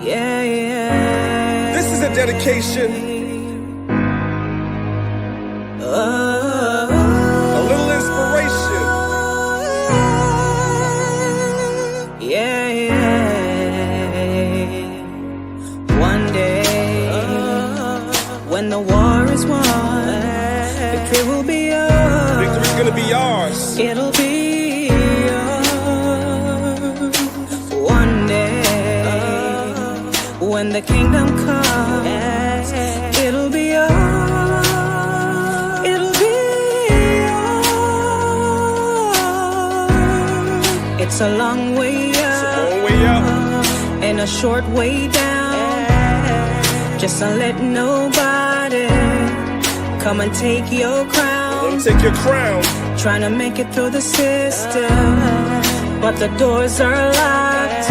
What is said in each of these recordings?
Yeah, yeah. This is a dedication. A little inspiration. Yeah, yeah. One day, when the war is won, victory will be yours. Victory's gonna be ours. It'll be yours. One day, when the kingdom comes, it'll be yours. It'll be yours. It's a long way up, and a short way down. Just don't let nobody come and take your crown. Take your crown. Trying to make it through the system, but the doors are locked.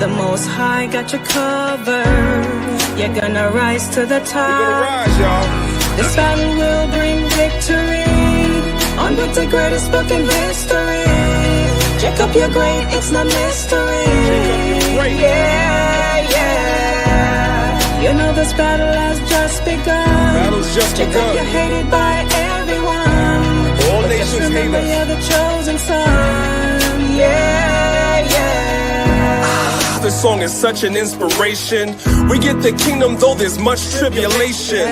The Most High got you covered. You're gonna rise to the top. We're gonna rise, y'all. This battle will bring victory on with the greatest book in history. Jacob, you're great, it's no mystery. Jacob, you're great. Yeah, yeah. You know this battle has just begun. Battle's just Jacob, begun. you're hated by everyone. All But nations just remember hate us. you're the chosen son. Yeah, yeah. This song is such an inspiration. We get the kingdom though there's much tribulation.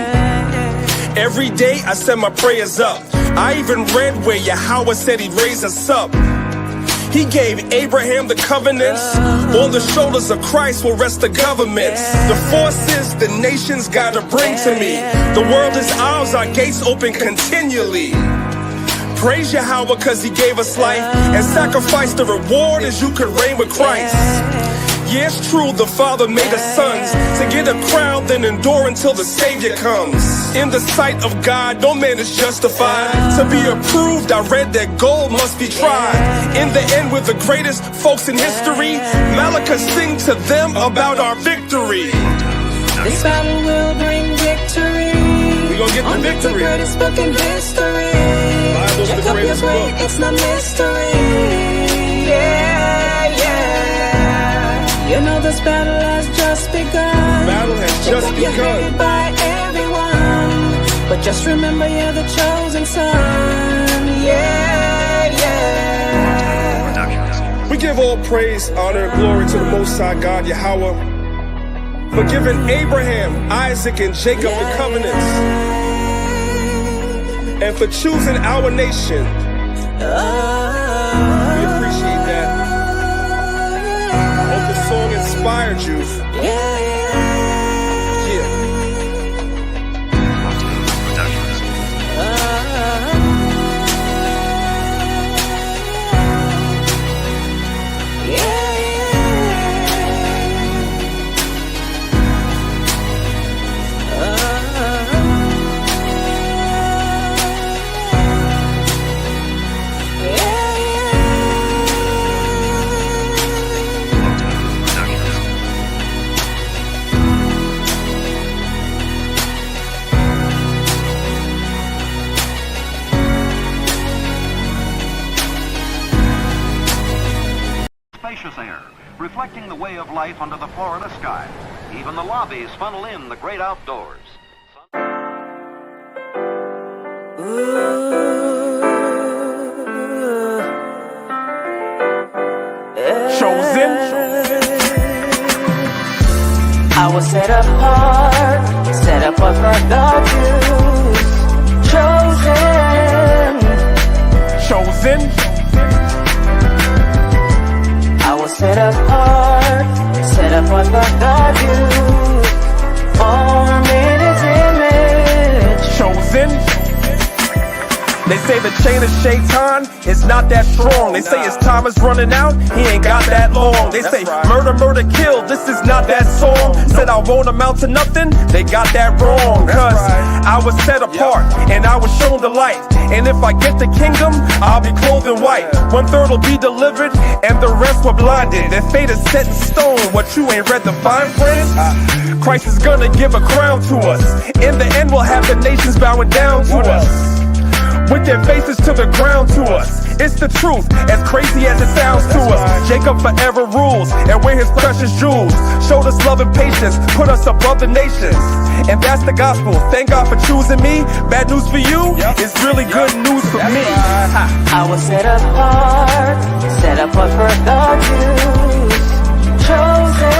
Every day I send my prayers up. I even read where Yahweh said he'd raise us up. He gave Abraham the covenants. On the shoulders of Christ will rest the governments. The forces the nations gotta bring to me. The world is ours, our gates open continually. Praise Yahweh cause he gave us life, and sacrifice the reward as you could reign with Christ. Yeah, it's true, the Father made us sons to get a crown, then endure until the Savior comes. In the sight of God, no man is justified. To be approved, I read that gold must be tried. In the end, we're the greatest folks in history. Malachi sing to them about our victory. This battle will bring victory. We gonna get the victory. The greatest book in history. Bible's the greatest book. It's no mystery. Yeah, yeah. You know this battle has just begun. Battle has just Jacob, you're hated begun. by everyone, but just remember you're the chosen son. Yeah, yeah. We give all praise, honor, and glory to the Most High God, Yahweh, for giving Abraham, Isaac, and Jacob the covenants, and for choosing our nation. We appreciate that. Hope the song inspired you. Yeah. Spacious air, reflecting the way of life under the Florida sky. Even the lobbies funnel in the great outdoors. Chosen. I was set apart for God's use. Chosen. I was set apart for God's use. Formed in His image. Chosen. They say the chain of Shaitan is not that strong. They say his time is running out, he ain't got that long. They say murder, murder, kill, this is not that song. Said I won't amount to nothing, they got that wrong. Cause I was set apart, and I was shown the light. And if I get the kingdom, I'll be clothed in white. 1/3 will be delivered, and the rest were blinded. Their fate is set in stone, what you ain't read the fine print? Christ is gonna give a crown to us. In the end, we'll have the nations bowing down to us. with their faces to the ground to us. It's the truth, as crazy as it sounds to us. Jacob forever rules, and we're his precious jewels. Showed us love and patience, put us above the nations. And that's the gospel. Thank God for choosing me. Bad news for you, it's really good news for me. I was set apart for God's use. Chosen.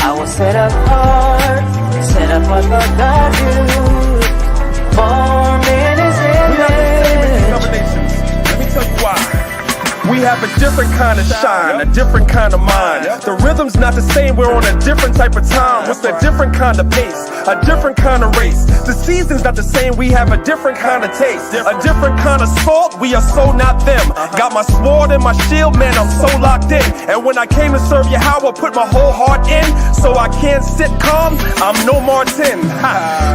I was set apart for God's use. Born in His image. Let me tell you why. We have a different kind of shine, a different kind of mind. The rhythm's not the same, we're on a different type of time. With a different kind of pace, a different kind of race. The season's not the same, we have a different kind of taste. A different kind of salt, we are so not them. Got my sword and my shield, man, I'm so locked in. And when I came to serve Yahweh, put my whole heart in. So I can't sit calm, I'm no Martin.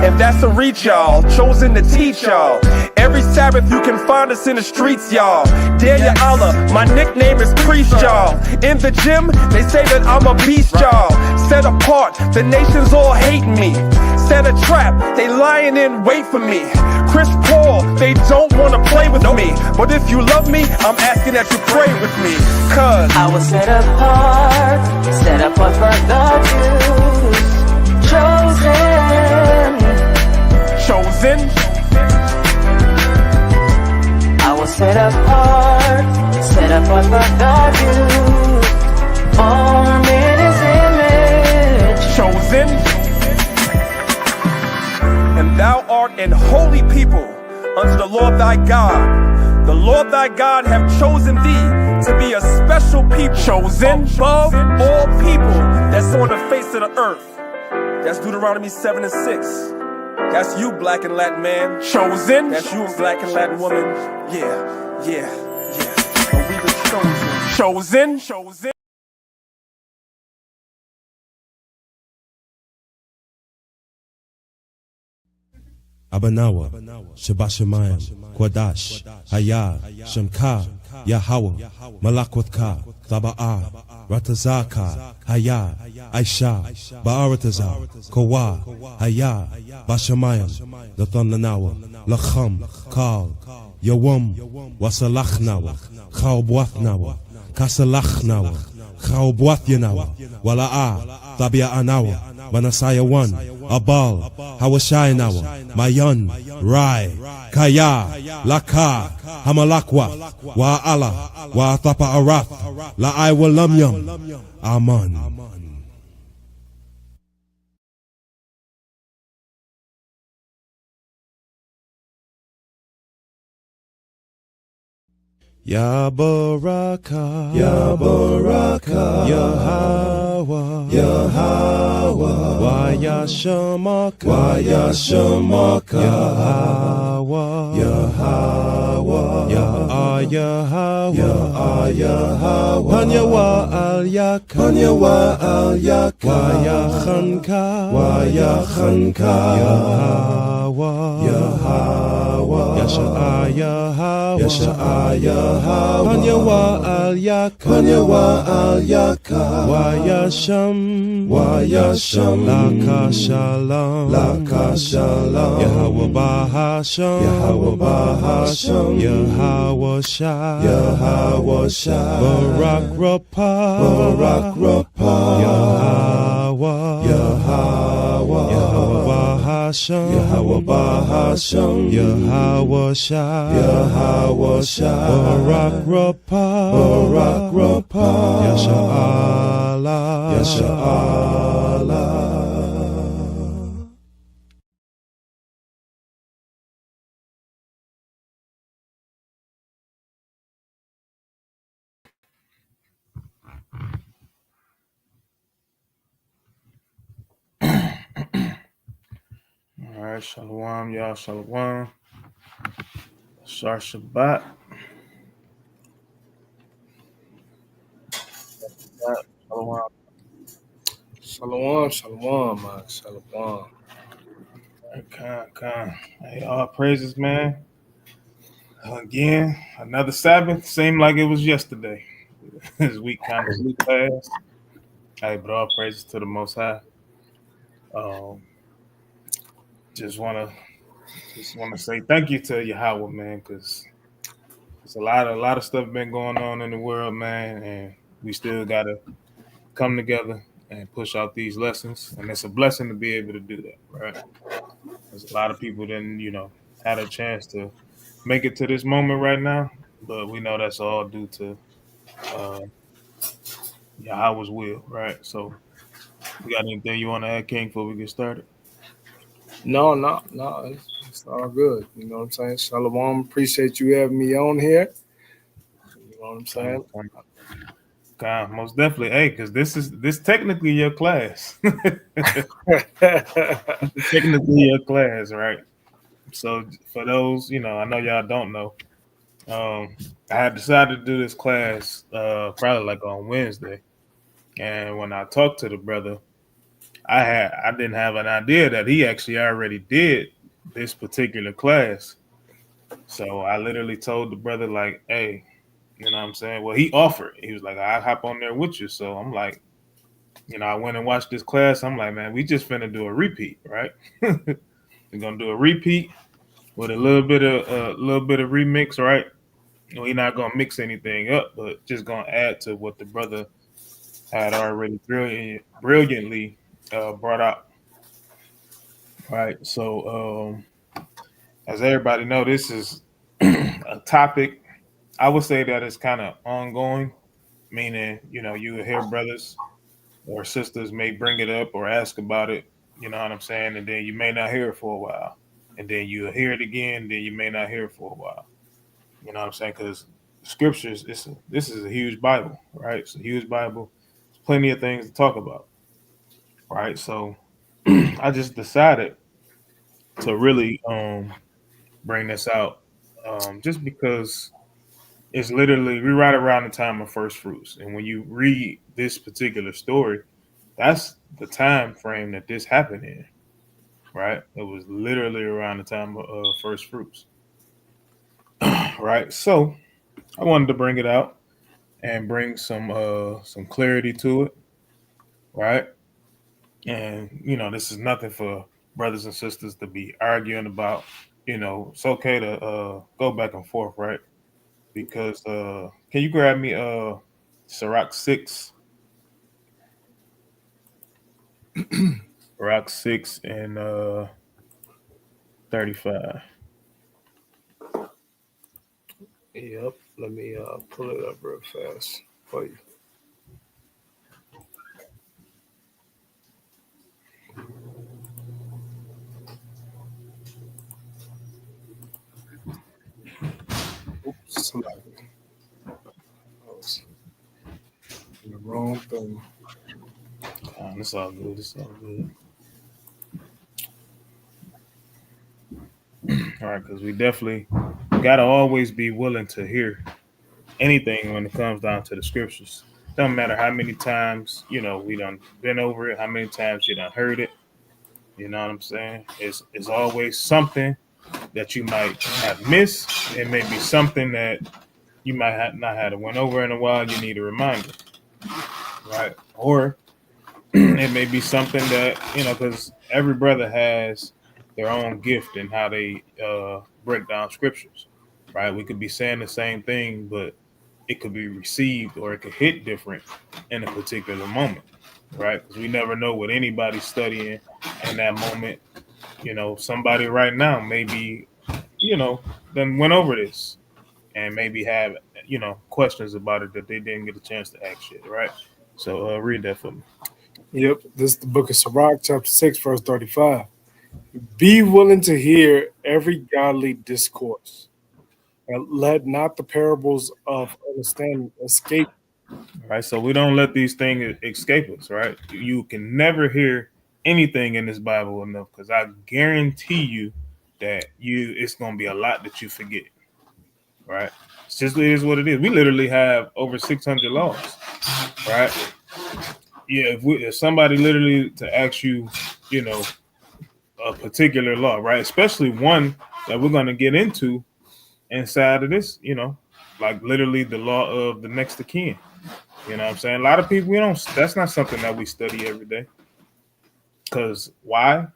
And that's a reach, y'all, chosen to teach y'all. Every Sabbath you can find us in the streets, y'all. Dare ya Allah, my nickname is Priest, y'all. In the gym, they say that I'm a beast, y'all. Set apart, the nations all hate me. Set a trap, they lying in wait for me. Chris Paul, they don't wanna play with me. But if you love me, I'm asking that you pray with me. Cause I was set apart for God's use. chosen. I was set apart for God's use. Born in His image. Chosen. And thou art an holy people unto the Lord thy God. The Lord thy God have chosen thee to be a special people, chosen above all people that's on the face of the earth. That's Deuteronomy 7 and 6. That's you, black and Latin man. Chosen. That's you, black and Latin woman. Yeah. And we the chosen. Chosen. Abanawa, Shabashamayim, Kwadash, Hayah, Shemka, Yahweh, Malakwatka, Thaba'a, Ratazaka, Hayah, Aisha, Ba'aratazar, Kawa, Hayah, Bashamayim, Lathamnanawa, Lacham, Kal, Yawam, Wasalachnawa, Chaubwathnawa, Kasalachnawa, Chaubwathyanawa, Wala'a, Tabia Anawa, Manasaya 1, Abal, Hawashayanawa, Mayan, Rai, Kaya, Laka, Hamalakwa, Wa'ala, Wa'atapa Arath, La'ai Walamyam, Aman. Ya Baraka, Ya Baraka, Yahweh, Yahweh, Waya Shamaka, Waya Shamaka, Yahweh, Yahweh, Yahweh, Yahweh, Panyawa Al Yak, Panyawa Al Yak, Waya Khanka, Waya Khanka, Yahweh, Yahweh, Yasha Yahweh, Yasha Yahweh, Panyawa Al Yak, Panyawa Al Yak, Waya Sham, Waya Sham, Laka Shalom, Laka Shalom, Yahweh Bahasham, Yahweh Bahasham, Yahweh Shah, Yahweh Shah, Barak Rapah, Barak Rapah, Yahweh, Yahweh, Yahweh Bahasham, Yahweh Bahasham, Yahweh Shah, Yahweh Shah, Barak Rapah, Barak Rapah, Yasha Allah, Yasha Allah. All right, shalom, y'all, shalom. Shar Shabbat. Shalom. Shalom, man. Shalom. Okay. Hey, all praises, man. Again, another Sabbath. Seemed like it was yesterday. This week kind of flew fast. Hey, but all praises to the Most High. just wanna say thank you to Yahweh, man, because there's a lot of stuff been going on in the world, man, and we still gotta come together and push out these lessons. And it's a blessing to be able to do that, right? There's a lot of people didn't, had a chance to make it to this moment right now, but we know that's all due to uh, Yahweh's will, right? So, you got anything you want to add, King, before we get started? No. It's all good. You know what I'm saying? Shalom. Appreciate you having me on here. You know what I'm saying? God, most definitely. Hey, because this technically your class. Technically your class, right? So for those, I know y'all don't know. I had decided to do this class probably like on Wednesday. And when I talked to the brother, I didn't have an idea that he actually already did this particular class. So I literally told the brother, like, hey, you know what I'm saying? Well, he offered. He was like, I'll hop on there with you. So I'm like, I went and watched this class. I'm like, man, we just finna do a repeat, right? We're gonna do a repeat with a little bit of remix, right? We're not gonna mix anything up, but just gonna add to what the brother had already brilliantly brought out. Right. So as everybody know, this is a topic. I would say that it's kind of ongoing, meaning, you hear brothers or sisters may bring it up or ask about it, you know what I'm saying? And then you may not hear it for a while. And then you hear it again, then you may not hear it for a while. You know what I'm saying? Because scriptures, this is a huge Bible, right? It's a huge Bible. There's plenty of things to talk about, right? So I just decided to really bring this out just because it's literally we're right around the time of first fruits. And when you read this particular story, that's the time frame that this happened in, right? It was literally around the time of first fruits, right? So I wanted to bring it out and bring some clarity to it, right? And this is nothing for brothers and sisters to be arguing about. It's okay to go back and forth, right? Because can you grab me Sirach 6? Sirach 6 and 35. Yep. Let me pull it up real fast for you. Oops, I was in the wrong thing. It's all good. It's all good. All right, because we definitely got to always be willing to hear anything when it comes down to the scriptures. Doesn't matter how many times, we done been over it, how many times you done heard it. You know what I'm saying? It's always something that you might have missed. It may be something that you might have not had went over in a while. You need a reminder, right? Or it may be something that, because every brother has their own gift in how they break down scriptures, right? We could be saying the same thing, but it could be received or it could hit different in a particular moment, right? Because we never know what anybody's studying in that moment. Somebody right now maybe, then went over this and maybe have, questions about it that they didn't get a chance to ask yet, right? So read that for me. Yep. This is the book of Sirach, chapter 6, verse 35. Be willing to hear every godly discourse, and let not the parables of understanding escape. Right. So we don't let these things escape us, right? You can never hear anything in this Bible enough, because I guarantee you that it's gonna be a lot that you forget. Right? It is what it is. We literally have over 600 laws, right? Yeah, if somebody literally to ask you, a particular law, right? Especially one that we're gonna get into inside of this, like literally the law of the next of kin. You know what I'm saying? A lot of people, that's not something that we study every day. Because why?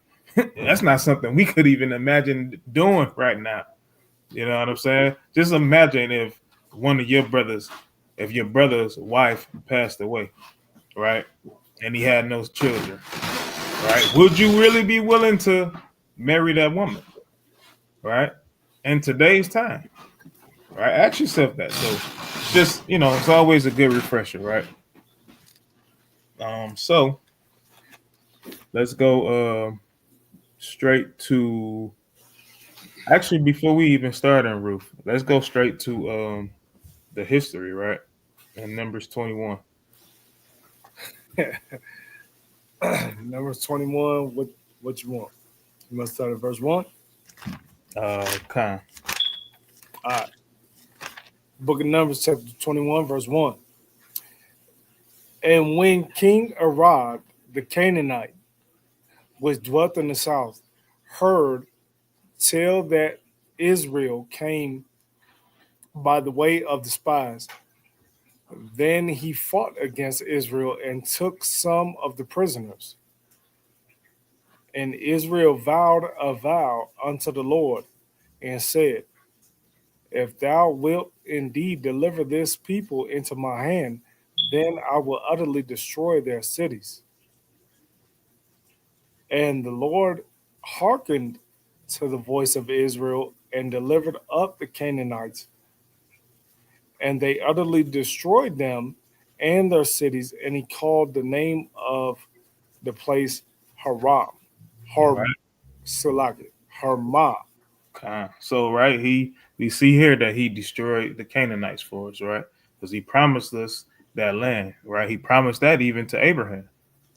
That's not something we could even imagine doing right now. You know what I'm saying? Just imagine if one of your brothers, if your brother's wife passed away, right? And he had no children, right? Would you really be willing to marry that woman, right? In today's time, right? Ask yourself that. So just, it's always a good refresher, right? So let's go straight to actually before we even start on Ruth, let's go straight to the history, right? In Numbers 21. Numbers 21. What you want? You must start at verse 1. Con. All right. Book of Numbers, chapter 21, verse 1. And when King Arad, the Canaanite, which dwelt in the south, heard tell that Israel came by the way of the spies, then he fought against Israel and took some of the prisoners. And Israel vowed a vow unto the Lord and said, if thou wilt indeed deliver this people into my hand, then I will utterly destroy their cities. And the Lord hearkened to the voice of Israel and delivered up the Canaanites, and they utterly destroyed them and their cities, and he called the name of the place Haram, Right. Harmah. Con. So right, we see here that he destroyed the Canaanites for us, right? Because he promised us that land, right? He promised that even to Abraham.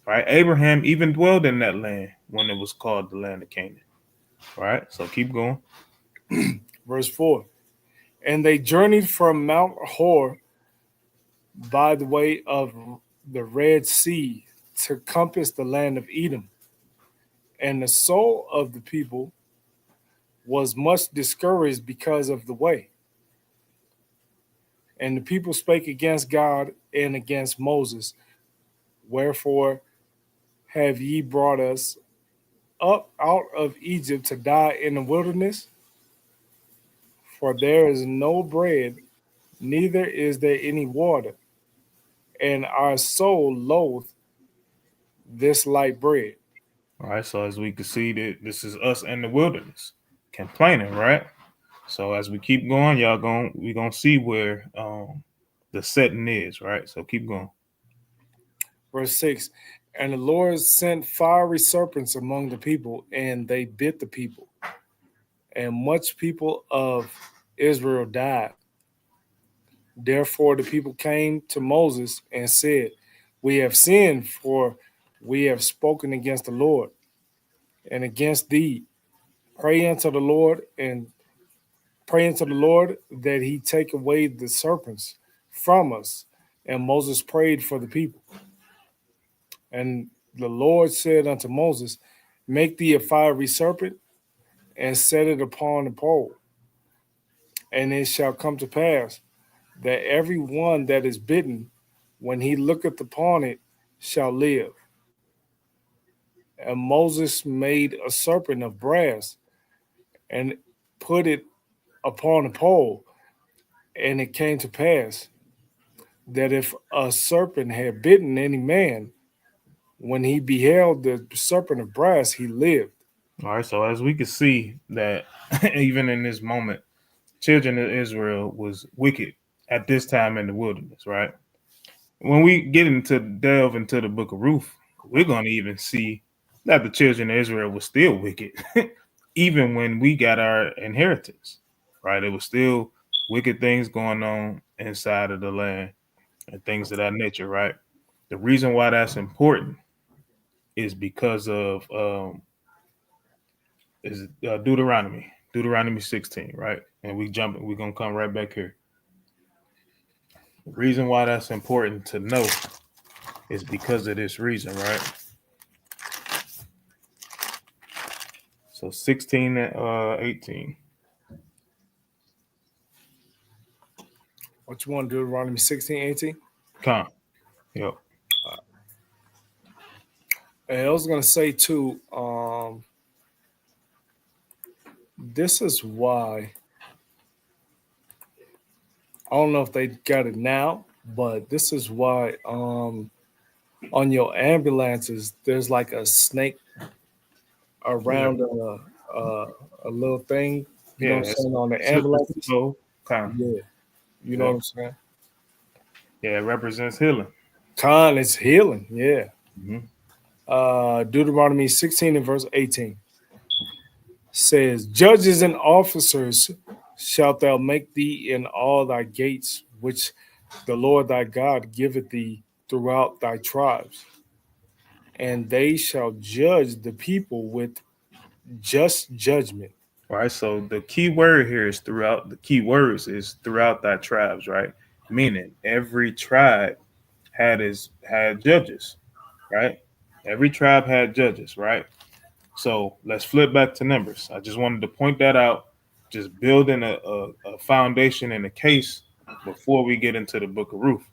Right? Abraham even dwelled in that land when it was called the land of Canaan. Right? So keep going. Verse 4. And they journeyed from Mount Hor by the way of the Red Sea to compass the land of Edom. And the soul of the people was much discouraged because of the way. And the people spake against God and against Moses. Wherefore have ye brought us up out of Egypt to die in the wilderness? For there is no bread, neither is there any water, and our soul loath this light bread. All right. So as we can see that this is us in the wilderness complaining, right? So as we keep going, we're gonna see where the setting is, right? So keep going. Verse 6. And the Lord sent fiery serpents among the people, and they bit the people. And much people of Israel died. Therefore the people came to Moses and said, we have sinned, for we have spoken against the Lord and against thee. Pray unto the Lord that he take away the serpents from us. And Moses prayed for the people. And the Lord said unto Moses, make thee a fiery serpent and set it upon the pole. And it shall come to pass that every one that is bitten, when he looketh upon it, shall live. And Moses made a serpent of brass and put it upon a pole. And it came to pass that if a serpent had bitten any man, when he beheld the serpent of brass, he lived. All right. So as we can see that even in this moment, children of Israel was wicked at this time in the wilderness, right? When we get into delve into the book of Ruth, we're going to even see that the children of Israel was still wicked, even when we got our inheritance, right? It was still wicked things going on inside of the land and things of that nature, right? The reason why that's important is because of Deuteronomy 16, right? And we're gonna come right back here. The reason why that's important to know is because of this reason, right? So 16 and 18. What you want to do, Deuteronomy 16, 18? Come. Yep. And I was going to say, too, this is why I don't know if they got it now, but this is why on your ambulances there's like a snake around a little thing. You know what I'm Yeah, saying, on the it's ambulances. so kind. Yeah, you know Yeah, what I'm saying. yeah, it represents healing. Con is healing. Yeah. Mhm. Deuteronomy 16 and verse 18 says, "Judges and officers shalt thou make thee in all thy gates, which the Lord thy God giveth thee throughout thy tribes, and they shall judge the people with just judgment." Right. So the key word here is throughout. The key words is throughout thy tribes. Right. Meaning every tribe had judges. Right. Every tribe had judges. Right. So let's flip back to Numbers. I just wanted to point that out. Just building a foundation and a case before we get into the book of Ruth.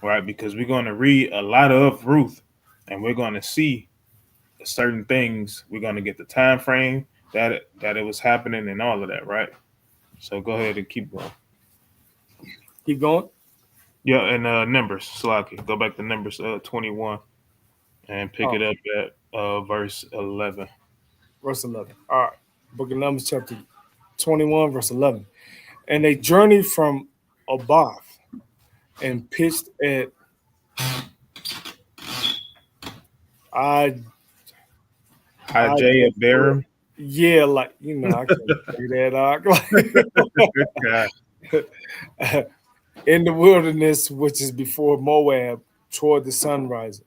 Right. Because we're going to read a lot of Ruth, and we're going to see certain things. We're going to get the time frame that it was happening and all of that, right? So go ahead and keep going. Keep going. Yeah, and Numbers, Slaki. Go back to Numbers 21 and pick Oh, it up at verse 11. verse 11. All right. Book of Numbers, chapter 21, verse 11. And they journeyed from Oboth and pitched at I, I, Isaiah Barum. yeah, like, I can't say God. that. In the wilderness, which is before Moab, toward the sunrise.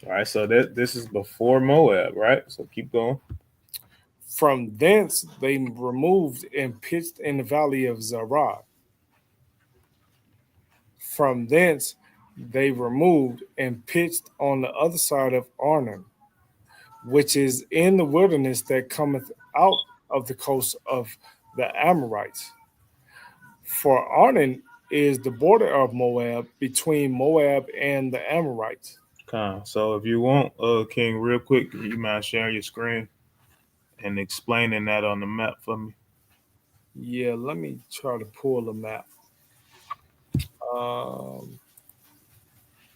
All right, so this is before Moab, right? So keep going. From thence they removed and pitched in the valley of Zarah. From thence they removed and pitched on the other side of Arnon, which is in the wilderness that cometh out of the coast of the Amorites. For Arnon is the border of Moab, between Moab and the Amorites. So if you want, King, real quick, you mind sharing your screen and explaining that on the map for me? Yeah, let me try to pull a map.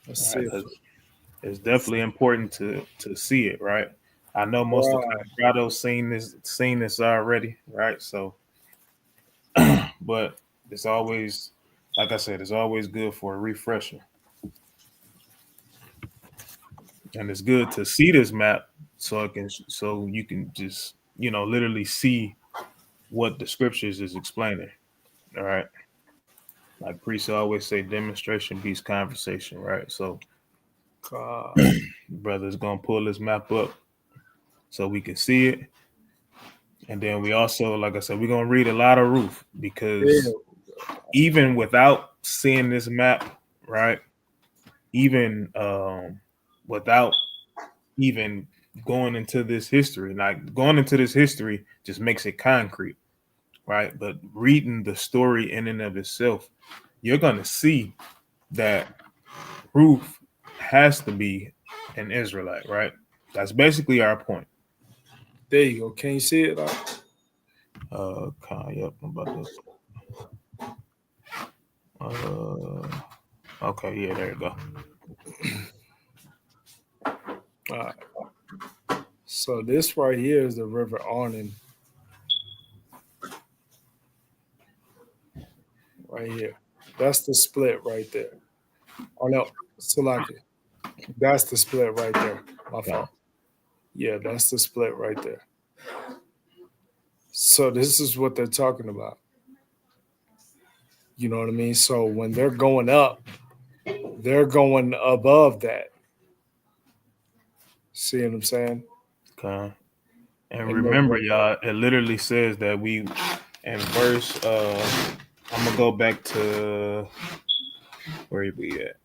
Let's All see right, if 'cause it's definitely important to see it, right? I know most of right. Colorado's seen this already, right? So, but it's always, like I said, it's always good for a refresher, and it's good to see this map so you can just literally see what the scriptures is explaining. All right, like priests always say, demonstration beats conversation, right? So, Uh, brother's gonna pull this map up so we can see it. And then we also, like I said, we're gonna read a lot of Ruth yeah, because even without seeing this map, right? Even without even going into this history, like going into this history just makes it concrete, right? But reading the story in and of itself, you're gonna see that Ruth has to be an Israelite, right? That's basically our point. there you go. Can you see it? Yep, I'm about to. Okay, yeah, there you go. Uh, so this right here is the River Arnon, right here. That's the split right there. Oh no, Salaki. That's the split right there. My Yeah. fault. Yeah, that's the split right there. So this is what they're talking about. You know what I mean? So when they're going up, they're going above that. See what I'm saying? Okay. And And remember, y'all, it literally says that we in verse I'm gonna go back to where we at.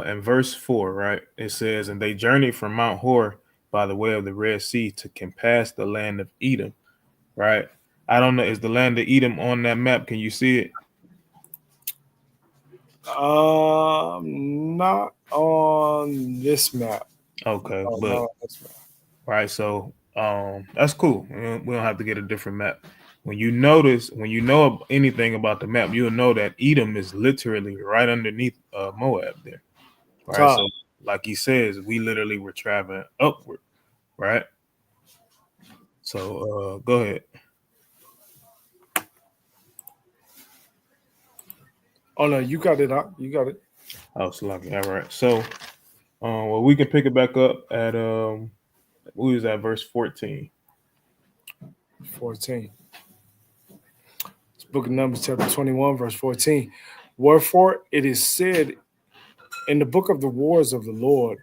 In verse 4, right? It says, and they journeyed from Mount Hor by the way of the Red Sea to compass the land of Edom, right? I don't know, is the land of Edom on that map? Can you see it? not on this map. Okay, No, not but on this map. right, so That's cool. We don't have to get a different map. When you know anything about the map, you'll know that Edom is literally right underneath Moab there. Right. Top. So like he says, we literally were traveling upward, right? So go ahead. Oh no, you got it. You got it. Oh, so lucky. All right. So well, we can pick it back up at we was at verse 14. 14. It's Book of Numbers, chapter 21, verse 14. Wherefore it is said in the book of the wars of the Lord,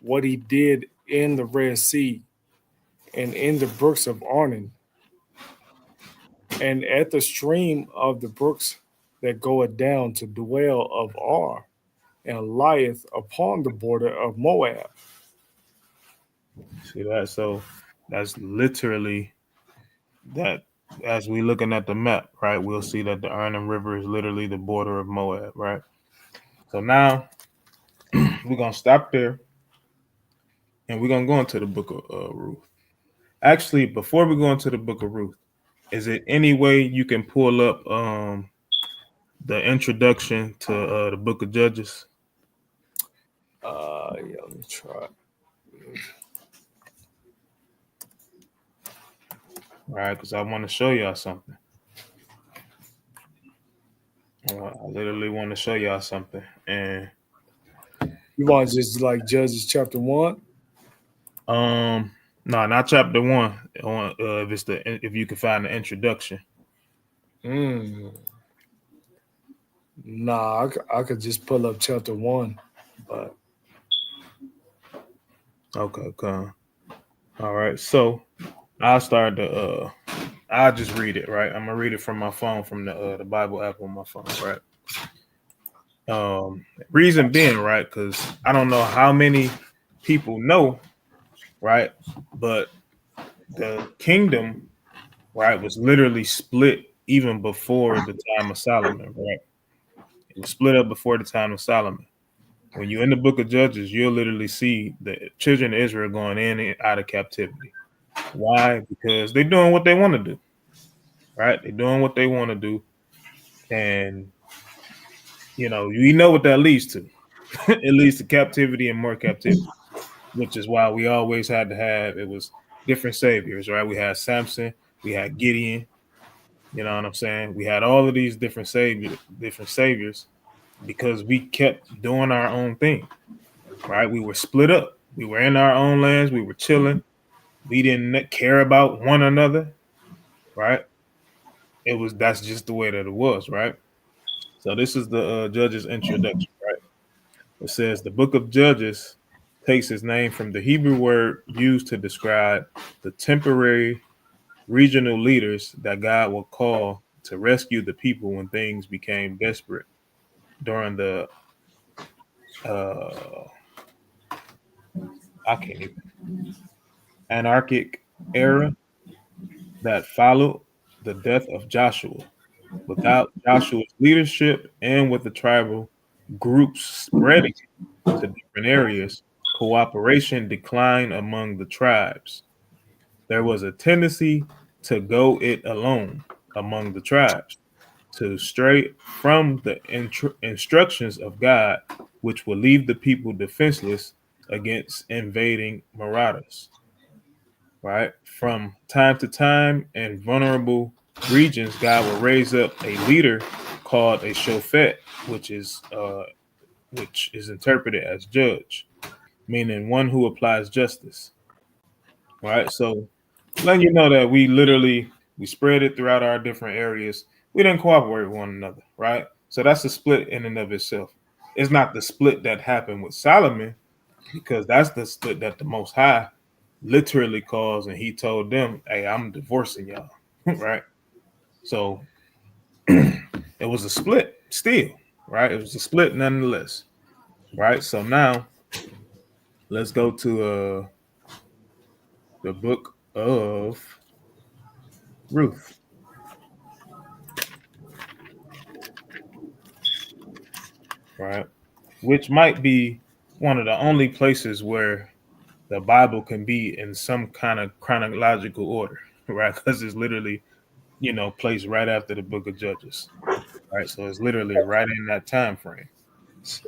what he did in the Red Sea and in the brooks of Arnon, and at the stream of the brooks that goeth down to dwell of Ar, and lieth upon the border of Moab. See that? So that's literally that. As we looking at the map, right, we'll see that the Arnon River is literally the border of Moab, right? So now we're gonna stop there, and we're gonna go into the book of Ruth. Actually, before we go into the book of Ruth, is it any way you can pull up the introduction to the book of Judges? Yeah, let me try. All right, because I want to show y'all something. I literally want to show y'all something, and You want to just like Judges chapter 1? no, not chapter 1. I want if you can find the introduction. Nah, I could just pull up chapter 1, but Okay, come. All right, so I'll start the I'll just read it, right? I'm gonna read it from my phone, from the Bible app on my phone, right? Reason being, right, because I don't know how many people know, right, but the kingdom, right, was literally split even before the time of Solomon, right? It was split up before the time of Solomon. When you're in the book of Judges, you'll literally see the children of Israel going in and out of captivity. Why? Because they're doing what they want to do, right? They're doing what they want to do. And, you know what that leads to. It leads to captivity and more captivity, which is why we always had to have, it was different saviors, right? We had Samson, we had Gideon, you know what I'm saying? We had all of these different saviors because we kept doing our own thing, right? We were split up. We were in our own lands. We were chilling. We didn't care about one another, right? That's just the way that it was, right? So this is the Judges introduction, right? It says the book of Judges takes its name from the Hebrew word used to describe the temporary regional leaders that God will call to rescue the people when things became desperate during the I can't even anarchic era that followed the death of Joshua. Without Joshua's leadership and with the tribal groups spreading to different areas, cooperation declined among the tribes. There was a tendency to go it alone among the tribes, to stray from the instructions of God, which will leave the people defenseless against invading marauders. Right? From time to time in vulnerable regions, God will raise up a leader called a shofet, which is interpreted as judge, meaning one who applies justice. Right? So letting you know that we spread it throughout our different areas. We didn't cooperate with one another, right? So that's a split in and of itself. It's not the split that happened with Solomon, because that's the split that the Most High literally caused, and he told them, "Hey, I'm divorcing y'all," right? So it was a split still, right? It was a split nonetheless, right? So now let's go to the book of Ruth. Right? Which might be one of the only places where the Bible can be in some kind of chronological order, right? Because it's literally, placed right after the book of Judges, right? So it's literally right in that time frame.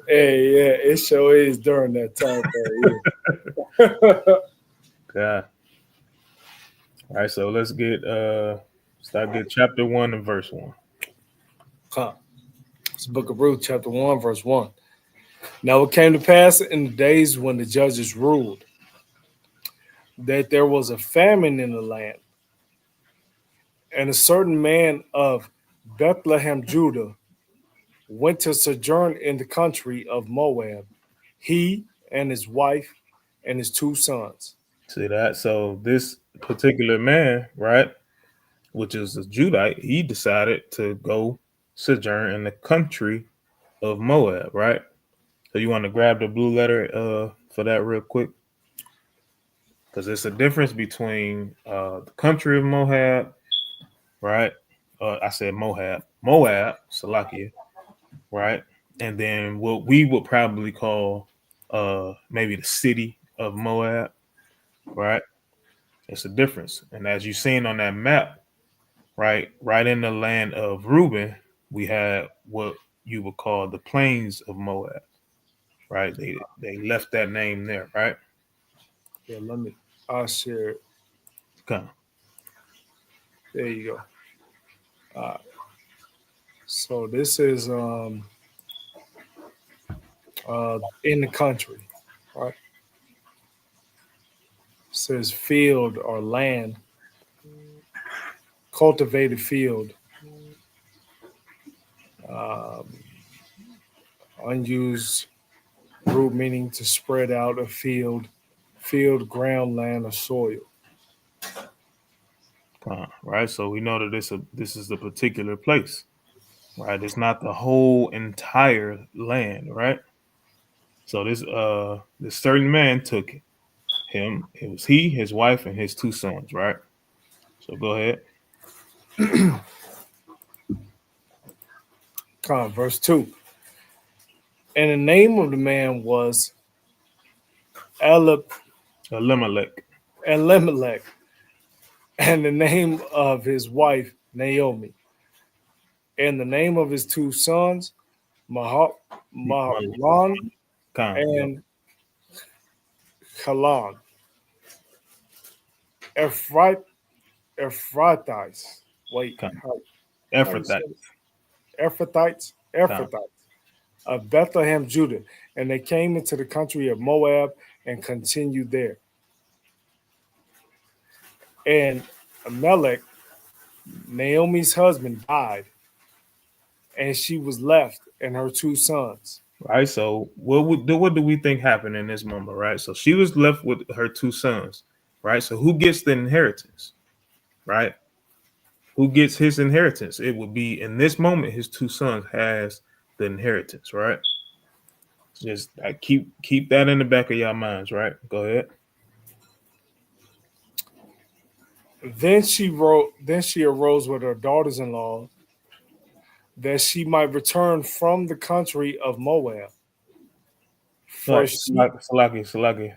Hey, yeah, it sure is during that time period. Yeah. All right, so let's get chapter 1 and verse 1. Huh. It's the book of Ruth, chapter 1, verse 1. Now it came to pass in the days when the judges ruled that there was a famine in the land, and a certain man of Bethlehem, Judah, went to sojourn in the country of Moab, he and his wife and his 2 sons. See that? So this particular man, right, which is a Judite, he decided to go sojourn in the country of Moab, right? So you want to grab the blue letter for that real quick? Because it's a difference between the country of Moab, right? I said Moab, Salakia, right? And then what we would probably call maybe the city of Moab, right? It's a difference. And as you've seen on that map, right in the land of Reuben, we had what you would call the plains of Moab, right? They left that name there, right? Yeah, I'll share it. Come. There you go. So this is in the country, right? It says field or land, cultivated field, um, unused root meaning to spread out a field, ground, land, or soil. Right. So we know that this is a particular place, right? It's not the whole entire land, right? So this certain man took him. It was he, his wife, and his 2 sons, right? So go ahead. Verse 2. And the name of the man was Elimelech. Elimelech, and the name of his wife Naomi, and the name of his 2 sons Mahlon and Halan. Ephrathites. Wait, Ephrathites of Bethlehem, Judah, and they came into the country of Moab and continued there. And Amalek, Naomi's husband, died, and she was left and her 2 sons. Right. So what do we think happened in this moment? Right. So she was left with her 2 sons. Right. So who gets the inheritance? Right. Who gets his inheritance? It would be in this moment his 2 sons has the inheritance. Right. Just keep that in the back of your minds. Right. Go ahead. Then she arose with her daughters-in-law that she might return from the country of Moab. Salaki,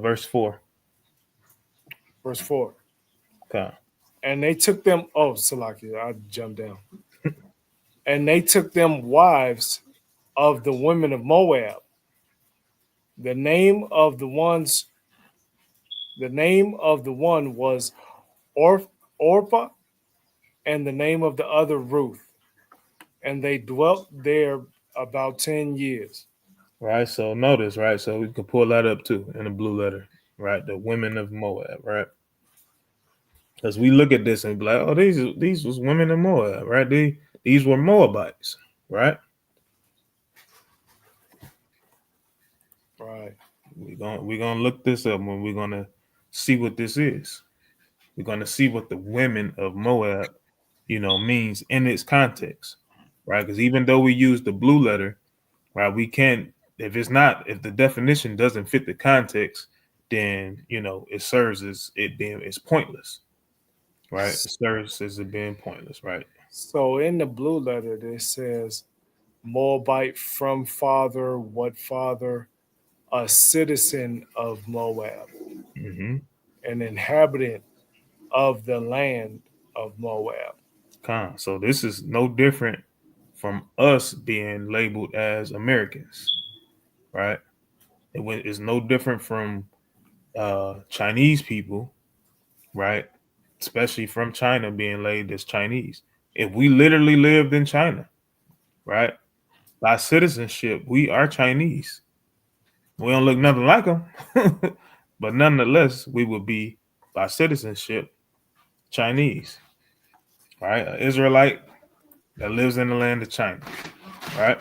verse 4. Verse 4. Okay. And they took them, Salaki, I jumped down. And they took them wives of the women of Moab. The name of the one was Orpah, and the name of the other Ruth. And they dwelt there about 10 years. Right. So notice, right? So we can pull that up too in the blue letter, right? The women of Moab, right? Because we look at this and be like, oh, these was women of Moab, right? These were Moabites, right? Right. We're gonna look this up when we're gonna see what this is. We're gonna see what the women of Moab, means in its context, right? Because even though we use the blue letter, right, we can't if the definition doesn't fit the context, then it serves as it's pointless, right? It serves as it being pointless, right? So in the blue letter, it says Moabite from father, what father? A citizen of Moab. Mm-hmm. an inhabitant of the land of Moab. So this is no different from us being labeled as Americans, right? It's no different from Chinese people, right? Especially from China being labeled as Chinese. If we literally lived in China, right? By citizenship, we are Chinese. We don't look nothing like them, but nonetheless, we would be by citizenship Chinese, right? An Israelite that lives in the land of China, right?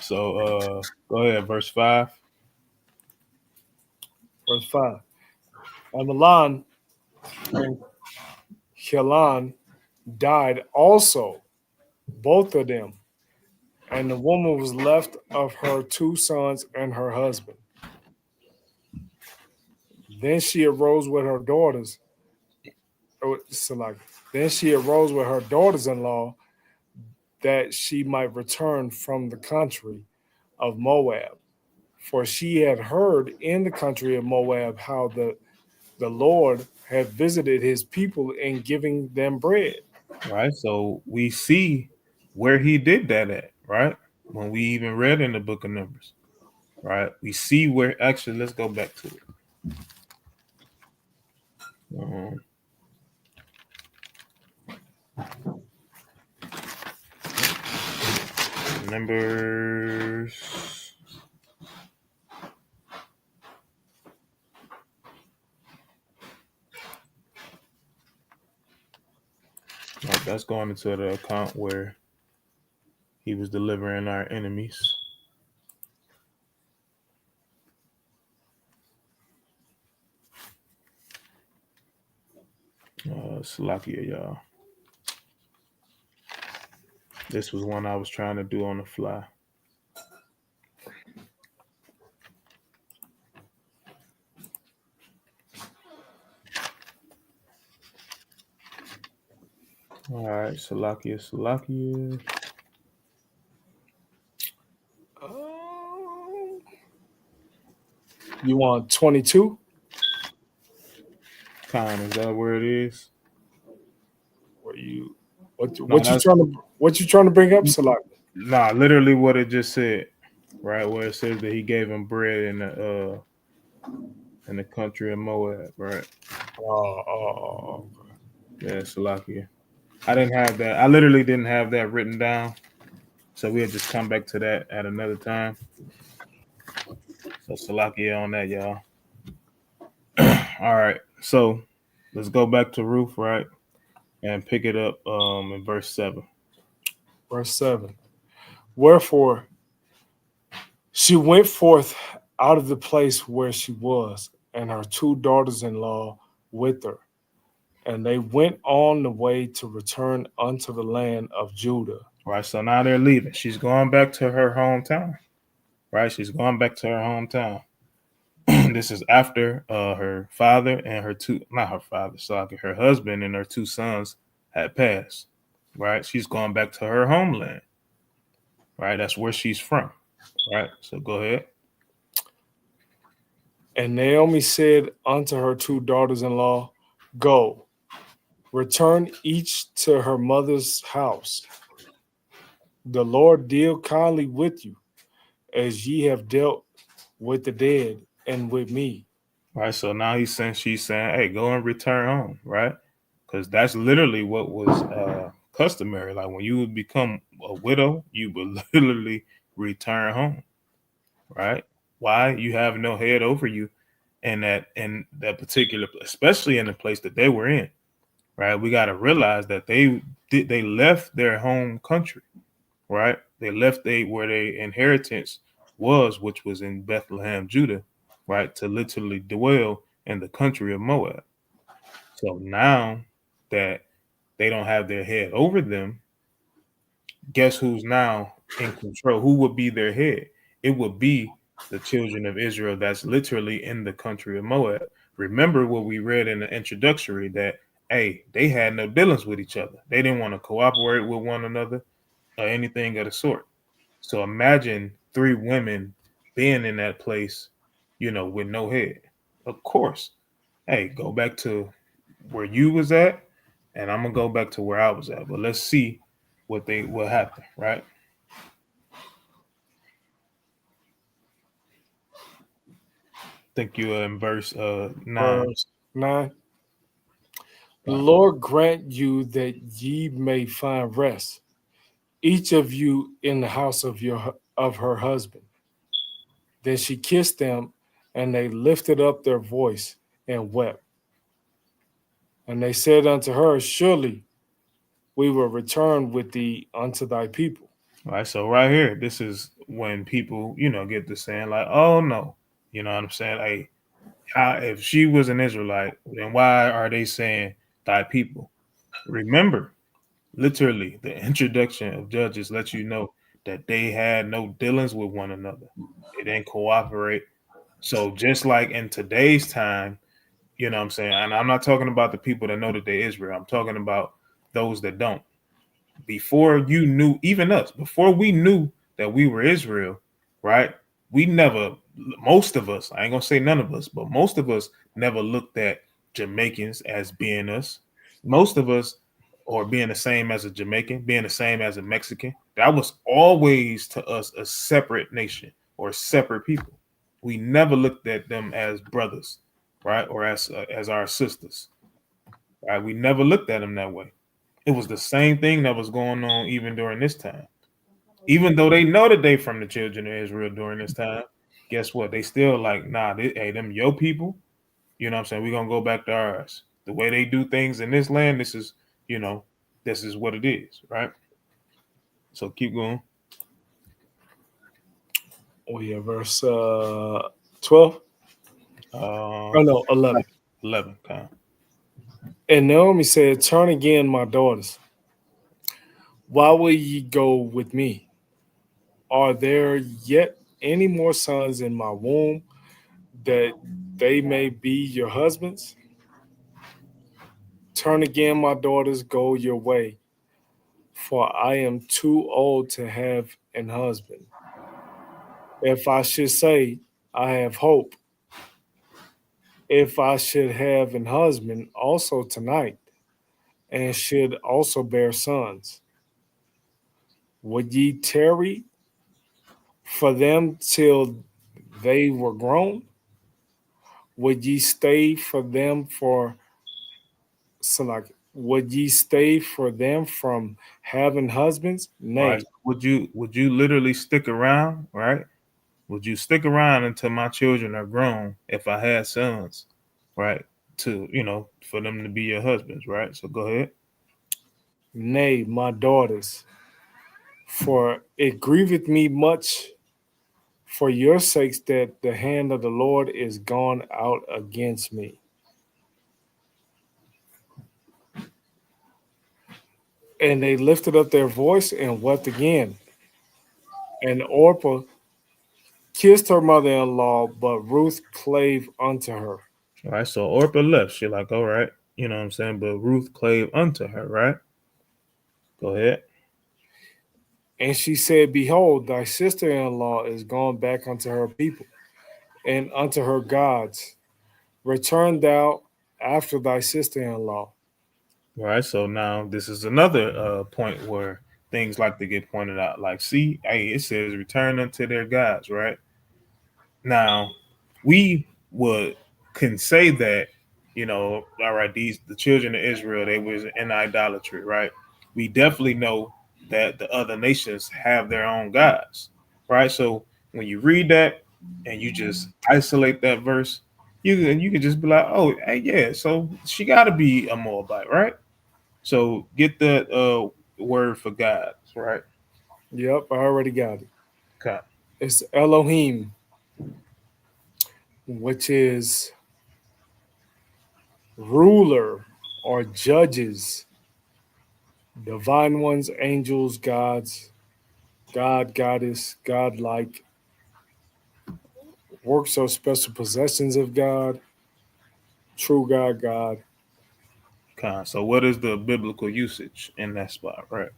So go ahead, verse 5. Verse 5. And Milan and Chelan died also, both of them. And the woman was left of her two sons and her husband. Then she arose with her daughters. Then she arose with her daughters-in-law that she might return from the country of Moab. For she had heard in the country of Moab how the Lord had visited his people in giving them bread. Right. So we see where he did that at, right? When we even read in the book of Numbers, right? We see where actually, let's go back to it. Um, Numbers. Right, that's going into the account where he was delivering our enemies. Salakia, y'all. This was one I was trying to do on the fly. All right, Salakia. You want 22? Is that where it is? What No, that's what you trying to bring up, Salak? literally what it just said, right? Where it says that he gave him bread in the country of Moab, right? Oh, Yeah, Salakia. I didn't have that. I literally didn't have that written down, so we'll just come back to that at another time. So Salakia on that, y'all. All right, so let's go back to Ruth, right, and pick it up in verse 7. verse 7. Wherefore she went forth out of the place where she was, and her two daughters-in-law with her. And they went on the way to return unto the land of Judah. Right, so now they're leaving. She's going back to her hometown. Right, she's going back to her hometown. This is after her father and her two, not her father, so her husband and her two sons had passed. Right, she's going back to her homeland. Right, that's where she's from. Right, so go ahead. And Naomi said unto her two daughters-in-law, Go, return each to her mother's house. The Lord deal kindly with you, as ye have dealt with the dead and with me. Right, so now she's saying, hey, go and return home. Right, because that's literally what was customary. Like when you would become a widow, you would literally return home. Right, why? You have no head over you in that particular, especially in the place that they were in. Right, we got to realize that they left their home country. Right, they left where their inheritance was, which was in Bethlehem, Judah. Right, to literally dwell in the country of Moab. So now that they don't have their head over them, guess who's now in control? Who would be their head? It would be the children of Israel that's literally in the country of Moab. Remember what we read in the introductory that, hey, they had no dealings with each other. They didn't want to cooperate with one another or anything of the sort. So imagine three women being in that place, with no head. Of course. Hey, go back to where you was at, and I'm gonna go back to where I was at. But let's see what happened, right? Think you in verse 9. Verse 9. The Right. Lord grant you that ye may find rest, each of you in the house of her husband. Then she kissed them, and they lifted up their voice and wept. And they said unto her, Surely we will return with thee unto thy people. All right, so right here, this is when people, get to saying like, "Oh no," you know what I'm saying? Hey, if she was an Israelite, then why are they saying "thy people"? Remember, literally, the introduction of Judges lets you know that they had no dealings with one another. They didn't cooperate. So just like in today's time, you know what I'm saying, and I'm not talking about the people that know that they're Israel. I'm talking about those that don't. Before you knew, even us, before we knew that we were Israel, right? We never, most of us, I ain't gonna say none of us, but most of us never looked at Jamaicans as being us. Most of us, or being the same as a Jamaican, being the same as a Mexican, that was always to us a separate nation or separate people. We never looked at them as brothers, right? Or as our sisters, right? We never looked at them that way. It was the same thing that was going on even during this time. Even though they know that they from the children of Israel during this time, guess what? They still like, nah, hey, them your people. You know what I'm saying? We're gonna go back to ours. The way they do things in this land, this is what it is, right? So keep going. Oh, yeah, verse 12. Uh, Oh, no, 11. 11. Kind And Naomi said, Turn again, my daughters. Why will ye go with me? Are there yet any more sons in my womb that they may be your husbands? Turn again, my daughters, go your way, for I am too old to have an husband. If I should say, I have hope, if I should have an husband also tonight, and should also bear sons, would ye tarry for them till they were grown? Would ye stay for them for so like would ye stay for them from having husbands? All right. Nay. So would you literally stick around, right? Would you stick around until my children are grown if I had sons, right? For them to be your husbands, right? So go ahead. Nay, my daughters, for it grieveth me much for your sakes that the hand of the Lord is gone out against me. And they lifted up their voice and wept again. And Orpah kissed her mother in law, but Ruth clave unto her. All right. So Orpah left. She like, all right, you know what I'm saying? But Ruth clave unto her, right? Go ahead. And she said, Behold, thy sister in law is gone back unto her people and unto her gods. Return thou after thy sister in law. All right. So now this is another point where things like to get pointed out. Like, see, hey, it says return unto their gods, right? Now, we would can say that, all right, the children of Israel, they was in idolatry, right? We definitely know that the other nations have their own gods, right? So when you read that and you just isolate that verse, you can just be like, oh, hey, yeah, so she got to be a Moabite, right? So get the word for gods, right? Yep, I already got it. Okay. It's Elohim, which is ruler or judges, divine ones, angels, gods, God, goddess, godlike, works or special possessions of God, true God, God. Okay. So what is the biblical usage in that spot, right?